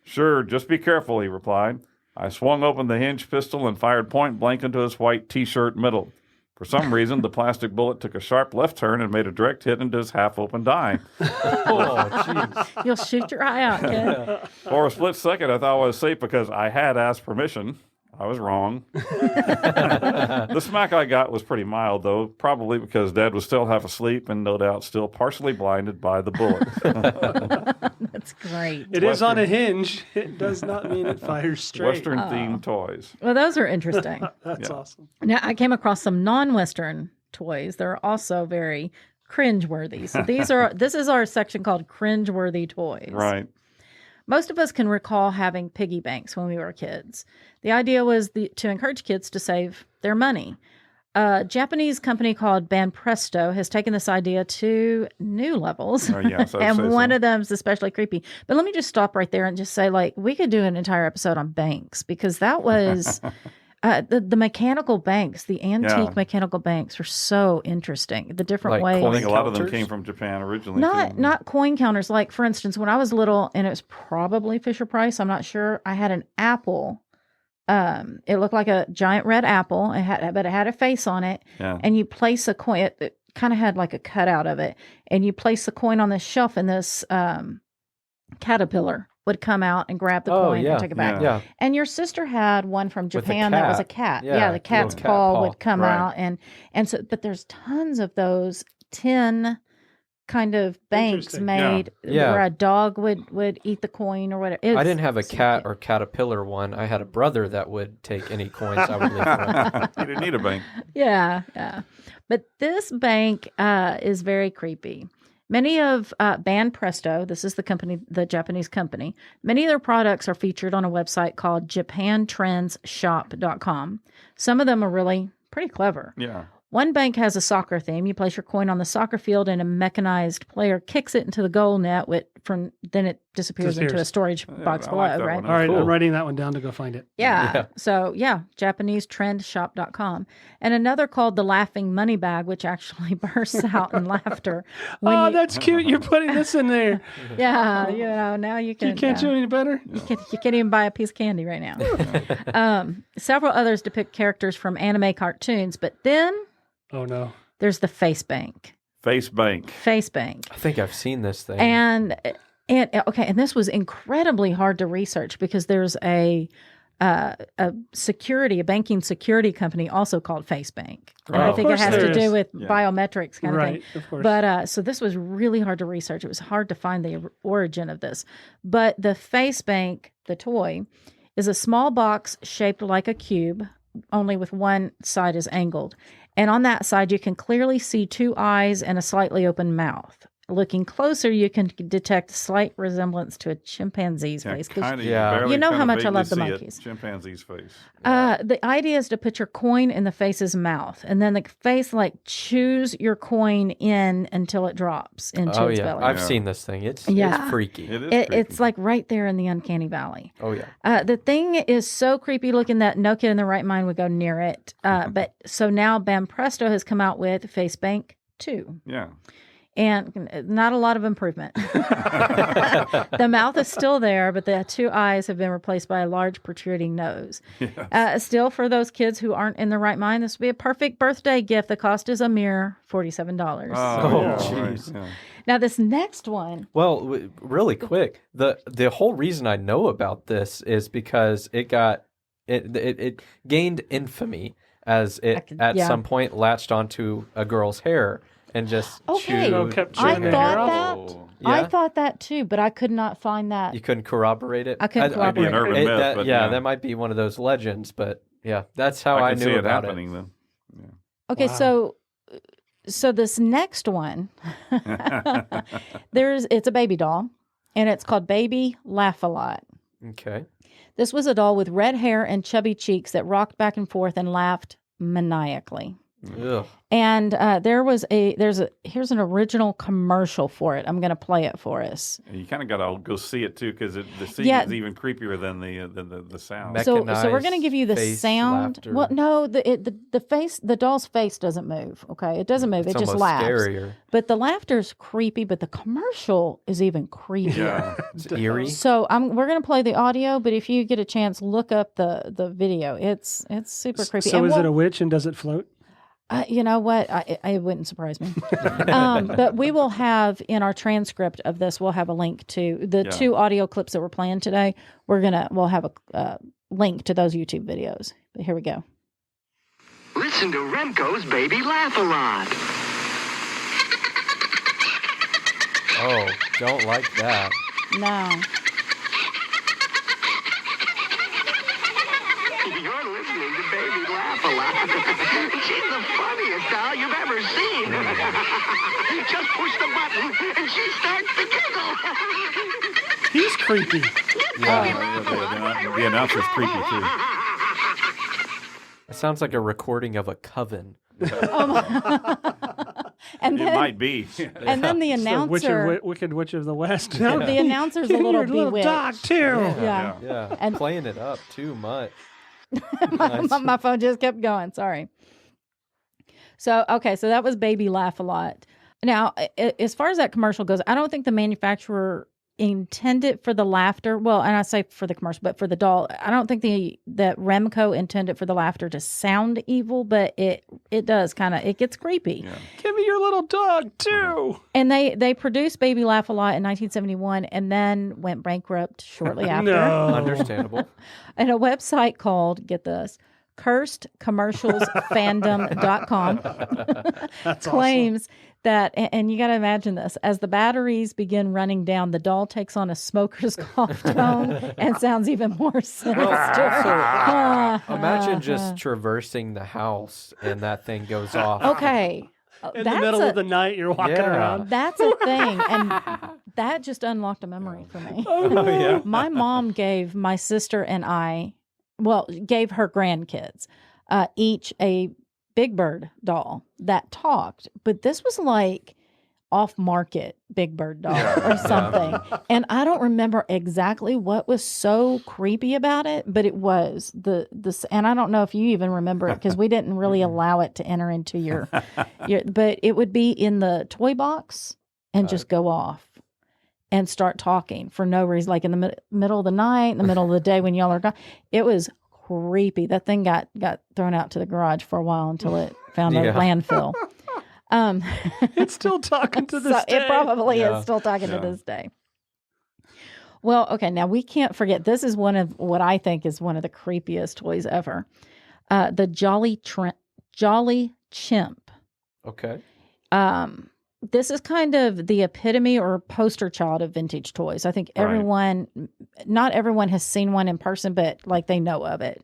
'Sure, just be careful,' he replied. I swung open the hinged pistol and fired point blank into his white T-shirt middle. For some reason, the plastic bullet took a sharp left turn and made a direct hit into his half-open eye. Oh, jeez. You'll shoot your eye out, kid. For a split second, I thought I was safe because I had asked permission. I was wrong. The smack I got was pretty mild, though, probably because Dad was still half asleep and no doubt still partially blinded by the bullet. That's great. It is on a hinge. It does not mean it fires straight. Western-themed toys. Well, those are interesting. That's awesome. Now, I came across some non-Western toys. They're also very cringeworthy. So this is our section called cringeworthy toys. Right. Most of us can recall having piggy banks when we were kids. The idea was to encourage kids to save their money. A Japanese company called Banpresto has taken this idea to new levels. Oh, yeah, so I'd say and one so. of them is especially creepy. But let me just stop right there and just say, like, we could do an entire episode on banks because that was the mechanical banks, the antique mechanical banks were so interesting. The different Like ways. I think a lot of them counters? came from Japan originally. too. Not coin counters. Like, for instance, when I was little, and it was probably Fisher Price, I'm not sure, I had an apple. It looked like a giant red apple, but it had a face on it. Yeah. And you place a coin, it kind of had like a cutout of it. And you place the coin on this shelf, and this caterpillar would come out and grab the coin yeah. and take it back. Yeah. And your sister had one from With a Japan that was a cat. cat. Yeah, Yeah, a the cat's little cat paw paw. would come Right. out, and so, but there's tons of those tin kind of banks Interesting. made Yeah. where a dog would eat the coin or whatever. I didn't have a cat or caterpillar one. I had a brother that would take any coins I would leave for him. You didn't need a bank. Yeah. But this bank is very creepy. Many of Banpresto, this is the company, the Japanese company, many of their products are featured on a website called JapanTrendsShop.com. Some of them are really pretty clever. Yeah. One bank has a soccer theme. You place your coin on the soccer field, and a mechanized player kicks it into the goal net. Then it disappears into a Disappears. storage Yeah, box I below, like that right? one. All right, Cool. I'm writing that one down to go find it. Yeah. Yeah. So, JapaneseTrendShop.com. And another called the Laughing Money Bag, which actually bursts out in laughter. when That's cute. You're putting this in there. Yeah, now you can. You can't do any better. You can't even buy a piece of candy right now. Several others depict characters from anime cartoons, but then Oh no. there's the Face Bank. Face bank. Face Bank. I think I've seen this thing. And this was incredibly hard to research because there's a banking security company also called Face Bank. And Oh, I of think it course has there to do is. with Yeah. biometrics kind of Right, thing. of course. But so this was really hard to research. It was hard to find the origin of this. But the Face Bank, the toy, is a small box shaped like a cube, only with one side is angled. And on that side, you can clearly see two eyes and a slightly open mouth. Looking closer, you can detect slight resemblance to a chimpanzee's face. 'Cause Kind of. Yeah. You know how much I love the monkeys. Chimpanzee's face. the idea is to put your coin in the face's mouth, and then the face chews your coin in until it drops into oh its yeah, belly. I've Yeah. seen this thing. It's Yeah. freaky. It is. It's like right there in the uncanny valley. Oh yeah. The thing is so creepy looking that no kid in their right mind would go near it. But so now Banpresto has come out with Face Bank 2. Yeah. And not a lot of improvement. The mouth is still there, but the two eyes have been replaced by a large protruding nose. Still, for those kids who aren't in the right mind, this would be a perfect birthday gift. The cost is a mere $47. Oh, yeah, jeez. right, yeah. Now, this next one, Well, really quick, the whole reason I know about this is because it gained infamy as it at yeah. some point latched onto a girl's hair and just Okay. chewed. Oh, kept I chewing the thought hair off. that. Oh. I Yeah? thought that too, but I could not find that. You couldn't corroborate it. I couldn't Might be an corroborate urban myth, that, but yeah, that might be one of those legends. But yeah, that's how I can knew see it about happening then. Okay, Wow. so this next one, it's a baby doll, and it's called Baby Laugh-A-Lot. Okay. This was a doll with red hair and chubby cheeks that rocked back and forth and laughed maniacally. Ugh. And here's an original commercial for it. I'm going to play it for us. You kind of got to go see it too, because the scene Yeah. is even creepier than the sound. Mech- So we're Mechanized going to give you the face sound. laughter. Well, no, the doll's face doesn't move. Okay, it doesn't move. It's it just almost laughs. scarier. But the laughter's creepy. But the commercial is even creepier. Yeah. It's eerie. So we're going to play the audio, but if you get a chance, look up the video. It's super creepy. So And is we'll- it a witch and does it float? You know what? It wouldn't surprise me. But we will have in our transcript of this, we'll have a link to the Yeah. two audio clips that we're playing today. We'll have a link to those YouTube videos. But here we go. Listen to Remco's Baby Laugh-A-Lot. Oh, don't like that. No. You're listening to Baby Laugh-A-Lot. She's the funniest doll you've ever seen. Just push the button and she starts to giggle. He's creepy. The announcer's creepy too. It sounds like a recording of a coven. And It then, might be. and then the It's the announcer, Wicked Witch of the West. the announcer's a little You're bewitched. dog too. Yeah. Yeah, And- playing it up too much. My phone just kept going. Sorry. So, okay. So that was Baby Laugh a Lot. Now, as far as that commercial goes, I don't think the manufacturer intended for the laughter. Well, and I say for the commercial, but for the doll, I don't think that Remco intended for the laughter to sound evil, but it does kind of, it gets creepy. Yeah. Give me your little dog too. And they produced Baby Laugh a Lot in 1971 and then went bankrupt shortly after. No. Understandable. And a website called, get this, cursedcommercialsfandom.com That's claims that, and you got to imagine this, as the batteries begin running down, the doll takes on a smoker's cough tone and sounds even more sinister. Imagine just traversing the house and that thing goes off. Okay. In the middle of the night, you're walking Yeah. around. That's a thing. And that just unlocked a memory for me. Oh, yeah. My mom gave my sister and I, gave her grandkids each a Big Bird doll that talked. But this was like off-market Big Bird doll or something. And I don't remember exactly what was so creepy about it, but it was this. And I don't know if you even remember it because we didn't really allow it to enter into your. But it would be in the toy box and just go off and start talking for no reason, like in the middle of the night, in the middle of the day when y'all are gone. It was creepy. That thing got thrown out to the garage for a while until it found a landfill. It's still talking to this day. It probably is still talking to this day. Well, okay, now we can't forget, this is one of what I think is one of the creepiest toys ever. The Jolly Chimp. Okay. This is kind of the epitome or poster child of vintage toys. I think not everyone has seen one in person, but like they know of it.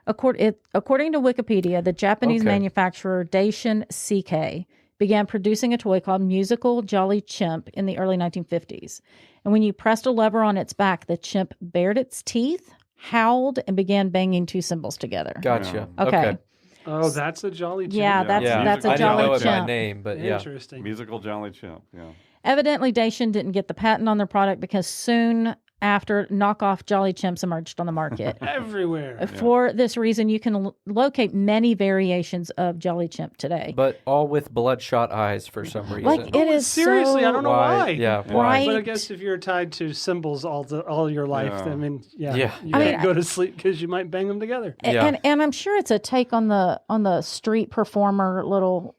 According to Wikipedia, the Japanese manufacturer Daishin CK began producing a toy called Musical Jolly Chimp in the early 1950s. And when you pressed a lever on its back, the chimp bared its teeth, howled, and began banging two cymbals together. Gotcha. Okay. Oh, that's a Jolly Chimp. Yeah, that's a I didn't know Jolly it by Chimp. name, but yeah. Interesting. Musical Jolly Chimp. Yeah. Evidently, Daishin didn't get the patent on their product because soon after, knockoff Jolly Chimps emerged on the market. Everywhere. For this reason, you can locate many variations of Jolly Chimp today. But all with bloodshot eyes for some reason. Like it is Seriously, so I don't know why. Yeah, Right. But I guess if you're tied to symbols all your life, I mean, you I can't mean, go to sleep because you might bang them together. Yeah. And I'm sure it's a take on the street performer little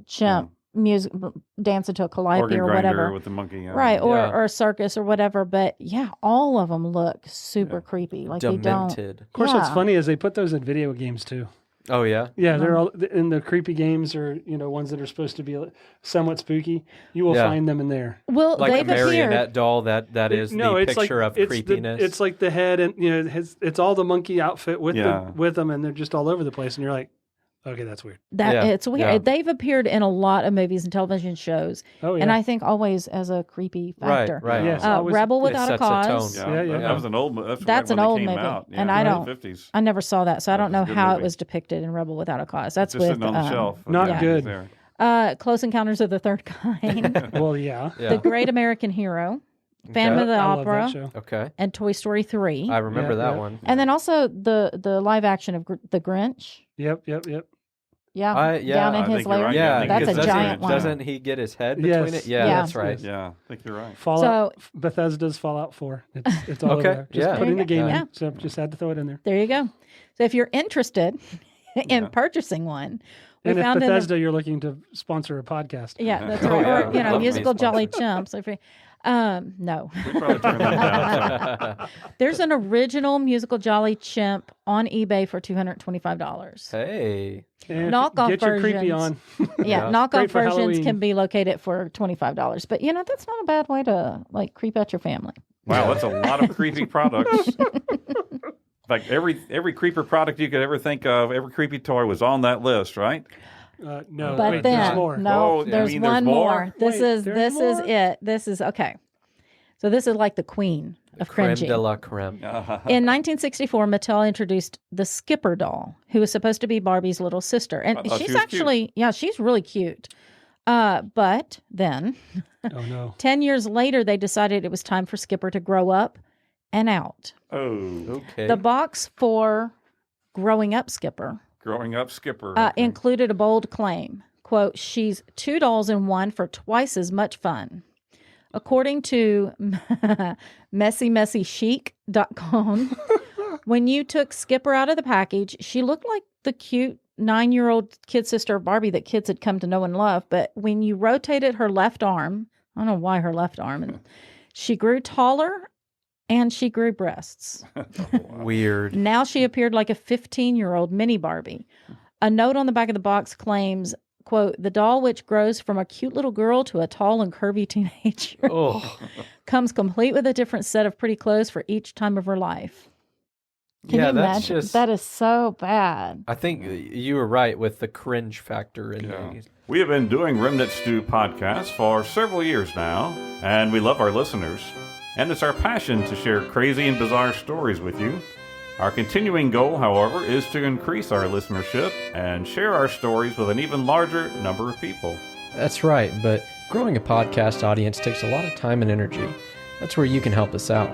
chimp music dancing to a calliope Organ or grinder whatever, with the monkey. right? Or a circus or whatever. But yeah, all of them look super creepy. Like they don't. Demented. Of course, what's funny is they put those in video games too. Oh, yeah? Yeah, they're all in the creepy games or ones that are supposed to be somewhat spooky. You will find them in there. Well, Like a they've marionette appeared. doll that is the picture of creepiness. It's like the head and it's all the monkey outfit with them, and they're just all over the place, and you're like, okay, that's weird. It's weird. Yeah. They've appeared in a lot of movies and television shows. Oh, yeah. And I think always as a creepy factor. Right. Yes, always- Rebel It Without a sets a Cause. tone. Yeah, Yeah. That was an old movie. That's right an when old they came movie, out. and Yeah, I in the don't. 50s. I never saw that, so I don't That know was a good how it movie. was depicted in Rebel Without a Cause. That's Just with sitting on the shelf. Not Yeah, good. there. Close Encounters of the Third Kind, Well, yeah. The Great American Hero, Phantom of the I love Opera, that show. Okay. and Toy Story 3. I remember Yeah, that yeah. one. And then also the live action of The Grinch. Yep. Yeah, Yeah, down in I his think you're lair. right. Yeah, I think that's a it's- giant one. Doesn't he get his head between Yes. it? Yeah, Yeah. that's right. Yeah, I think you're right. Fallout. Bethesda's Fallout 4. It's all over there. Just yeah. putting the game Yeah. in. So just had to throw it in there. There you go. So if you're interested in purchasing one, we And if found Bethesda, you're looking to sponsor a podcast. Yeah, that's Oh, right. yeah. Or We'd love to be musical Jolly sponsored. Chimps. No. We probably turned that down. There's an original musical Jolly Chimp on eBay for $225. Hey. And if Knockoff get your creepy versions. on. Yeah, Yeah. knockoff Great for versions Halloween. can be located for $25. But that's not a bad way to creep out your family. Wow, that's a lot of creepy products. In fact, every creeper product you could ever think of, every creepy toy was on that list, right? No, But wait, then there's more. no, Oh, I there's mean, there's one more? more. This Wait, is there's more? it. This is okay. So this is like the queen of Creme cringy. de la creme. In 1964, Mattel introduced the Skipper doll, who was supposed to be Barbie's little sister. And I thought she she's was actually, yeah, she's really cute. But then, Oh no. 10 years later, they decided it was time for Skipper to grow up and out. Oh, Okay. The box for growing up Skipper growing up Skipper. included a bold claim. Quote, she's 2 dolls in one for twice as much fun. According to messymessychic.com, when you took Skipper out of the package, she looked like the cute 9-year-old kid sister of Barbie that kids had come to know and love. But when you rotated her left arm, I don't know why her left arm, she grew taller and she grew breasts. Weird. Now she appeared like a 15-year-old mini Barbie. A note on the back of the box claims, quote, the doll, which grows from a cute little girl to a tall and curvy teenager, Oh, comes complete with a different set of pretty clothes for each time of her life. Can yeah, you that's imagine? just. That is so bad. I think you were right with the cringe factor in Yeah. these. We have been doing Remnant Stew podcasts for several years now, and we love our listeners. And it's our passion to share crazy and bizarre stories with you. Our continuing goal, however, is to increase our listenership and share our stories with an even larger number of people. That's right, but growing a podcast audience takes a lot of time and energy. That's where you can help us out.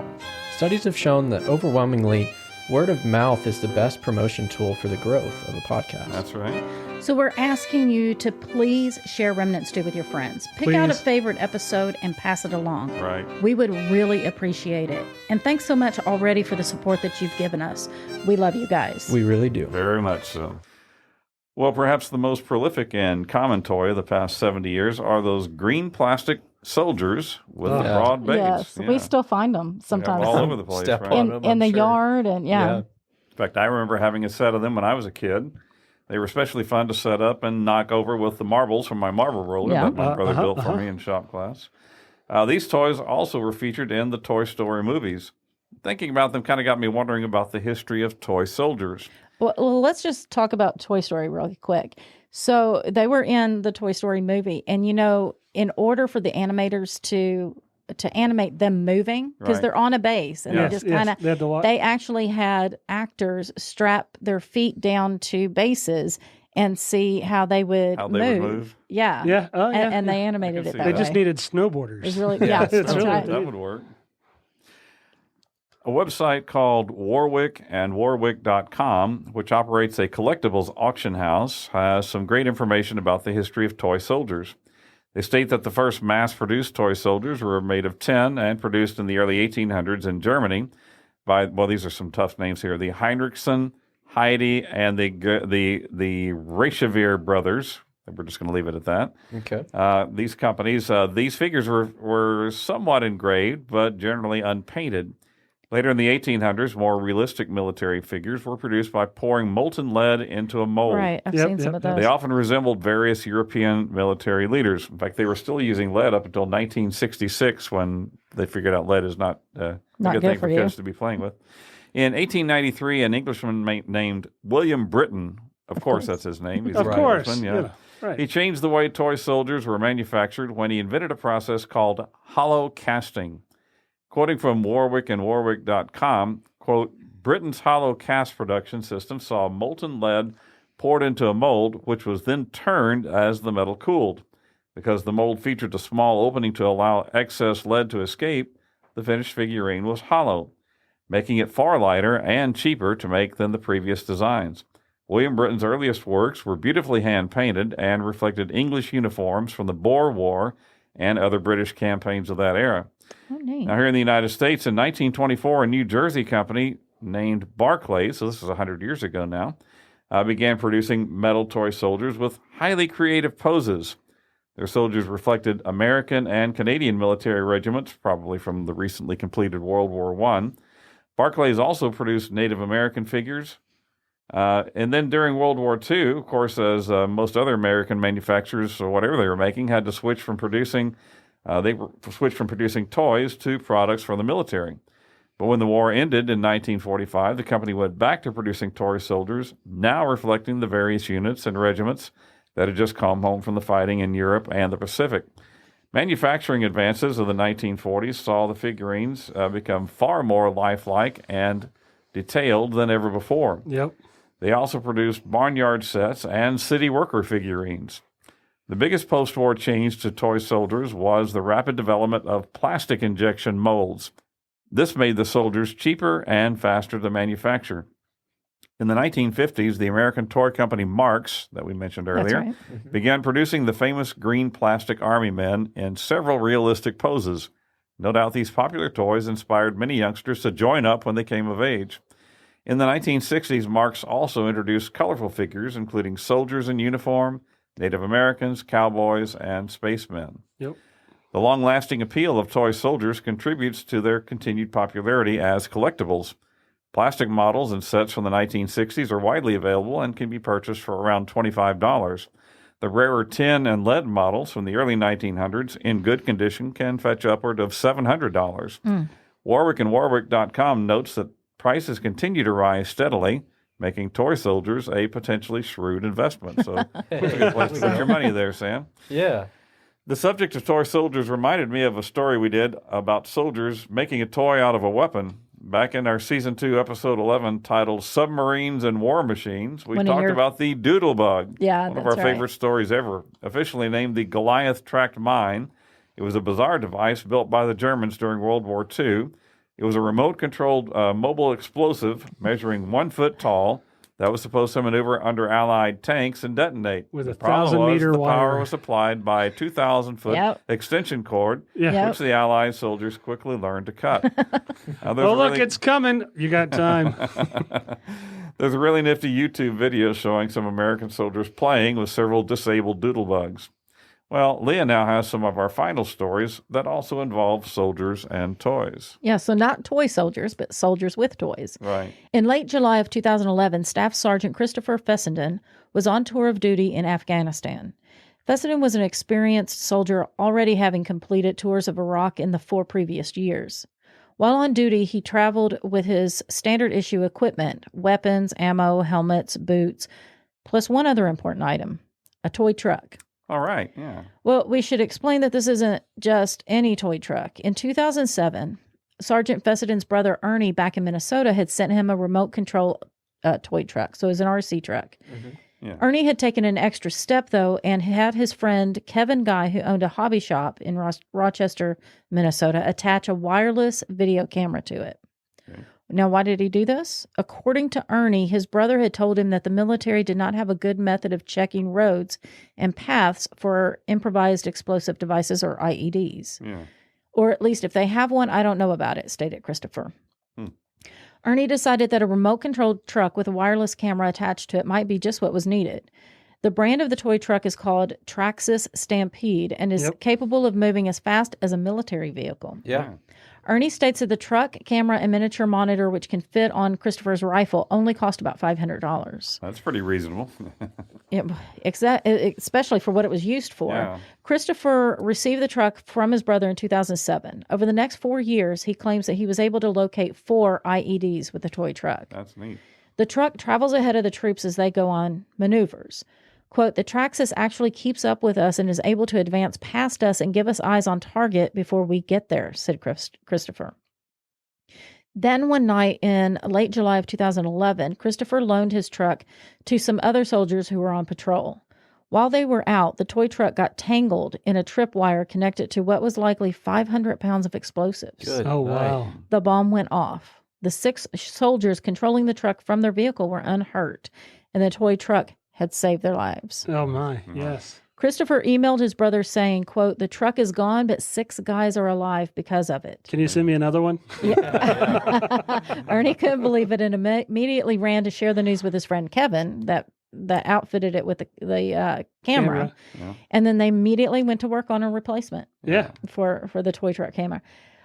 Studies have shown that overwhelmingly, word of mouth is the best promotion tool for the growth of a podcast. That's right. So we're asking you to please share Remnant Stew with your friends. Pick out a Please. favorite episode and pass it along. Right. We would really appreciate it. And thanks so much already for the support that you've given us. We love you guys. We really do. Very much so. Well, perhaps the most prolific and common toy of the past 70 years are those green plastic soldiers with the Oh. broad base. Yes, Yeah. we still find them Yeah, sometimes all over the place. Step right? on in, them, in I'm the sure. yard. And yeah. In fact, I remember having a set of them when I was a kid. They were especially fun to set up and knock over with the marbles from my marble roller Yeah. that my brother built for me in shop class. These toys also were featured in the Toy Story movies. Thinking about them kind of got me wondering about the history of toy soldiers. Well, let's just talk about Toy Story really quick. So they were in the Toy Story movie, and in order for the animators to animate them moving, because Right. they're on a base and Yes, they just yes, kind of they had to walk. they actually had actors strap their feet down to bases and see how they would How they would move. Yeah, Yeah. Oh, yeah. and they I animated can it see that They that. just way. needed snowboarders. It's really Yeah, that's it's really right. that would work. A website called Warwick and Warwick.com, which operates a collectibles auction house, has some great information about the history of toy soldiers. They state that the first mass-produced toy soldiers were made of tin and produced in the early 1800s in Germany by, well, these are some tough names here, the Heinrichsen, Heidi, and the Reicheveer brothers. We're just going to leave it at that. Okay. These companies, these figures were somewhat engraved, but generally unpainted. Later in the 1800s, more realistic military figures were produced by pouring molten lead into a mold. Right, I've Yep, seen some yep, of yep. those. They often resembled various European military leaders. In fact, they were still using lead up until 1966 when they figured out lead is not a Not good good thing for for you. kids to be playing with. In 1893, an Englishman named William Britton, of course that's his name. He's Of an course. Englishman, Yeah. yeah. Right. He changed the way toy soldiers were manufactured when he invented a process called hollow casting. Quoting from Warwick and Warwick.com, quote, Britain's hollow cast production system saw molten lead poured into a mold, which was then turned as the metal cooled. Because the mold featured a small opening to allow excess lead to escape, the finished figurine was hollow, making it far lighter and cheaper to make than the previous designs. William Britton's earliest works were beautifully hand-painted and reflected English uniforms from the Boer War and other British campaigns of that era. Oh, neat. Now, here in the United States, in 1924, a New Jersey company named Barclay, so this is 100 years ago now, began producing metal toy soldiers with highly creative poses. Their soldiers reflected American and Canadian military regiments, probably from the recently completed World War I. Barclay has also produced Native American figures. And then during World War II, of course, as most other American manufacturers or whatever they were making had to switch from producing toys to products for the military. But when the war ended in 1945, the company went back to producing toy soldiers, now reflecting the various units and regiments that had just come home from the fighting in Europe and the Pacific. Manufacturing advances of the 1940s saw the figurines become far more lifelike and detailed than ever before. Yep. They also produced barnyard sets and city worker figurines. The biggest post-war change to toy soldiers was the rapid development of plastic injection molds. This made the soldiers cheaper and faster to manufacture. In the 1950s, the American toy company Marx, that we mentioned earlier, right. began producing the famous green plastic army men in several realistic poses. No doubt these popular toys inspired many youngsters to join up when they came of age. In the 1960s, Marx also introduced colorful figures, including soldiers in uniform, Native Americans, cowboys, and spacemen. Yep. The long-lasting appeal of toy soldiers contributes to their continued popularity as collectibles. Plastic models and sets from the 1960s are widely available and can be purchased for around $25. The rarer tin and lead models from the early 1900s in good condition can fetch upward of $700. Warwick and Warwick.com notes that prices continue to rise steadily, making toy soldiers a potentially shrewd investment. So that's a good place to put your money there, Sam. Yeah. The subject of toy soldiers reminded me of a story we did about soldiers making a toy out of a weapon. Back in our Season 2, Episode 11, titled Submarines and War Machines, we talked about the Doodle Bug, Yeah, one of our favorite stories ever. Officially named the Goliath Tracked Mine, it was a bizarre device built by the Germans during World War II. It was a remote-controlled mobile explosive measuring 1 foot tall that was supposed to maneuver under Allied tanks and detonate. With a The problem 1,000-meter was the power wire. was supplied by a 2,000-foot extension cord, Yeah. which the Allied soldiers quickly learned to cut. Now, there's Oh, a look, really- it's coming. You got time. There's a really nifty YouTube video showing some American soldiers playing with several disabled doodlebugs. Well, Leah now has some of our final stories that also involve soldiers and toys. Yeah, so not toy soldiers, but soldiers with toys. Right. In late July of 2011, Staff Sergeant Christopher Fessenden was on tour of duty in Afghanistan. Fessenden was an experienced soldier, already having completed tours of Iraq in the 4 previous years. While on duty, he traveled with his standard issue equipment, weapons, ammo, helmets, boots, plus one other important item, a toy truck. All right, yeah. Well, we should explain that this isn't just any toy truck. In 2007, Sergeant Fessenden's brother Ernie back in Minnesota had sent him a remote control toy truck. So it was an RC truck. Yeah. Ernie had taken an extra step, though, and had his friend Kevin Guy, who owned a hobby shop in Rochester, Minnesota, attach a wireless video camera to it. Okay. Now, why did he do this? According to Ernie, his brother had told him that the military did not have a good method of checking roads and paths for improvised explosive devices, or IEDs. Yeah. Or at least if they have one, I don't know about it, stated Christopher. Ernie decided that a remote-controlled truck with a wireless camera attached to it might be just what was needed. The brand of the toy truck is called Traxxas Stampede and is capable of moving as fast as a military vehicle. Yeah. Ernie states that the truck, camera, and miniature monitor, which can fit on Christopher's rifle, only cost about $500. That's pretty reasonable. Especially for what it was used for. Yeah. Christopher received the truck from his brother in 2007. Over the next 4 years, he claims that he was able to locate 4 IEDs with the toy truck. That's neat. The truck travels ahead of the troops as they go on maneuvers. Quote, the Traxxas actually keeps up with us and is able to advance past us and give us eyes on target before we get there, said Christopher. Then one night in late July of 2011, Christopher loaned his truck to some other soldiers who were on patrol. While they were out, the toy truck got tangled in a tripwire connected to what was likely 500 pounds of explosives. Good. Oh, wow. The bomb went off. The 6 soldiers controlling the truck from their vehicle were unhurt, and the toy truck had saved their lives. Oh, my. Yes. Christopher emailed his brother saying, quote, the truck is gone, but 6 guys are alive because of it. Can you send me another one? Ernie couldn't believe it and immediately ran to share the news with his friend Kevin that outfitted it with the camera. Yeah. And then they immediately went to work on a replacement Yeah. for the toy truck camera.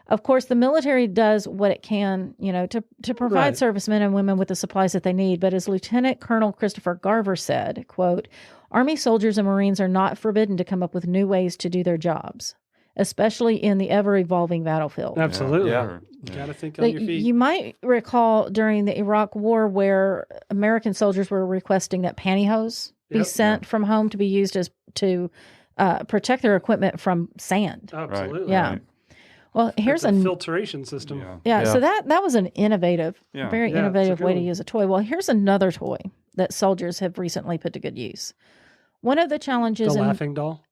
Of course, the military does what it can, to provide Right. servicemen and women with the supplies that they need. But as Lieutenant Colonel Christopher Garver said, quote, Army soldiers and Marines are not forbidden to come up with new ways to do their jobs, especially in the ever-evolving battlefield. Absolutely. Yeah. You got to think on your feet. You might recall during the Iraq War where American soldiers were requesting that pantyhose be Yep. sent from home to be used to protect their equipment from sand. Absolutely. Yeah. Right. Well, here's It's a a filtration system. Yeah. so that was an innovative, Yeah. very Yeah, it's a innovative good way to one. use a toy. Well, here's another toy that soldiers have recently put to good use. One of the The challenges in laughing doll.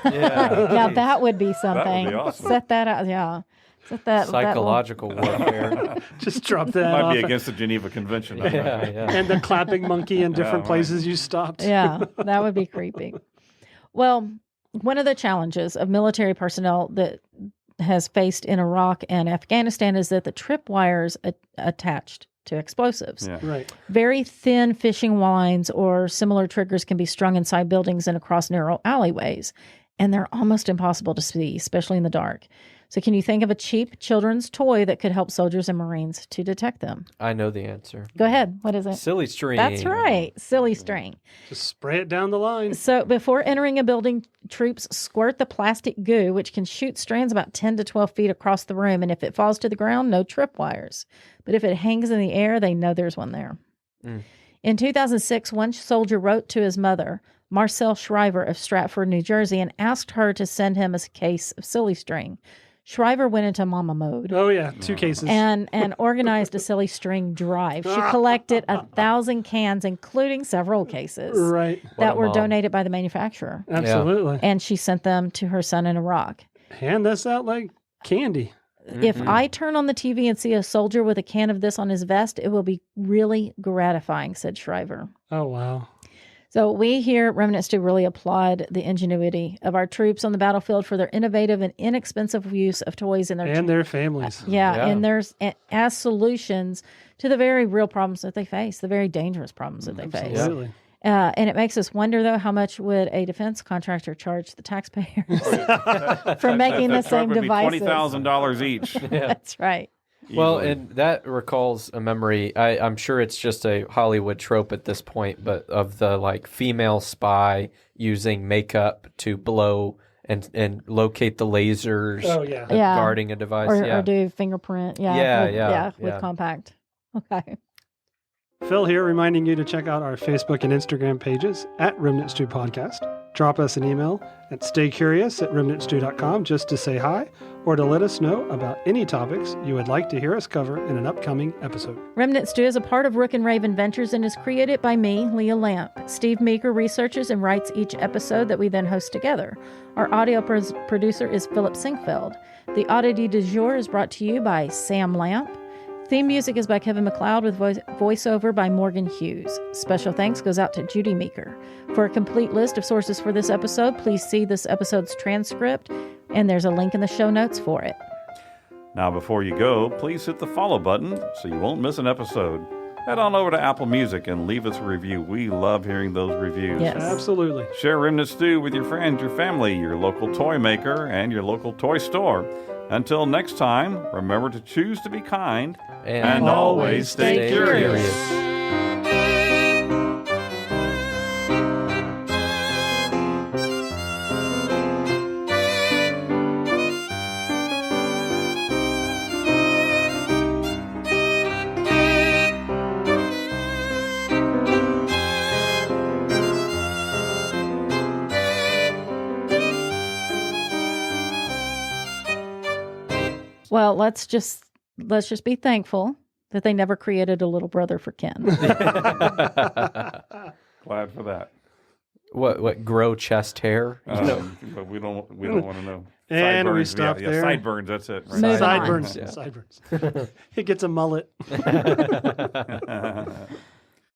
yeah, that would be something. awesome. Set that out. Yeah, set that Psychological warfare. Just drop that Might off. be against the Geneva Convention. yeah, yeah. And the clapping monkey in different right. places you stopped. Yeah, that would be creepy. Well, one of the challenges of military personnel that has faced in Iraq and Afghanistan is that the tripwires attached to explosives. Yeah. Right. Very thin fishing lines or similar triggers can be strung inside buildings and across narrow alleyways, and they're almost impossible to see, especially in the dark. So can you think of a cheap children's toy that could help soldiers and Marines to detect them? I know the answer. Go ahead. What is it? Silly string. That's right. Silly string. Just spray it down the line. So before entering a building, troops squirt the plastic goo, which can shoot strands about 10 to 12 feet across the room. And if it falls to the ground, no tripwires. But if it hangs in the air, they know there's one there. In 2006, one soldier wrote to his mother, Marcel Shriver of Stratford, New Jersey, and asked her to send him a case of silly string. Shriver went into mama mode. Oh, yeah. 2 cases. And organized a silly string drive. She collected 1,000 cans, including several cases Right. that a were mom. donated by the manufacturer. Absolutely. And she sent them to her son in Iraq. Hand this out like candy. If I turn on the TV and see a soldier with a can of this on his vest, it will be really gratifying, said Shriver. Oh, wow. So we here at Remnant Stew really applaud the ingenuity of our troops on the battlefield for their innovative and inexpensive use of toys in their And their families. Yeah, and there's as solutions to the very real problems that they face, the very dangerous problems that they face. Absolutely. And it makes us wonder, though, how much would a defense contractor charge the taxpayers for making the That truck same would be devices? $20,000 each. That's right. Well, Easily. and that recalls a memory. I'm sure it's just a Hollywood trope at this point, but of the like female spy using makeup to blow and locate the lasers. Oh, yeah. Yeah. Guarding a device. Or do fingerprint. Yeah, with yeah. compact. Okay. Phil here, reminding you to check out our Facebook and Instagram pages at Remnant Stew Podcast. Drop us an email at staycurious@remnantstew.com just to say hi or to let us know about any topics you would like to hear us cover in an upcoming episode. Remnant Stew is a part of Rook and Raven Ventures and is created by me, Leah Lamp. Steve Meeker researches and writes each episode that we then host together. Our audio producer is Philip Sinkfeld. The oddity du jour is brought to you by Sam Lamp. Theme music is by Kevin MacLeod with voiceover by Morgan Hughes. Special thanks goes out to Judy Meeker. For a complete list of sources for this episode, please see this episode's transcript, and there's a link in the show notes for it. Now, before you go, please hit the follow button so you won't miss an episode. Head on over to Apple Music and leave us a review. We love hearing those reviews. Yes. Absolutely. Share Remnant Stew with your friends, your family, your local toy maker, and your local toy store. Until next time, remember to choose to be kind and always stay curious. Well, let's just be thankful that they never created a little brother for Ken. Glad for that. What grow chest hair? But we don't want to know. And we Sideburns, stop yeah, there. sideburns, that's it. Right. Moving on. Sideburns. Yeah. Sideburns. He gets a mullet.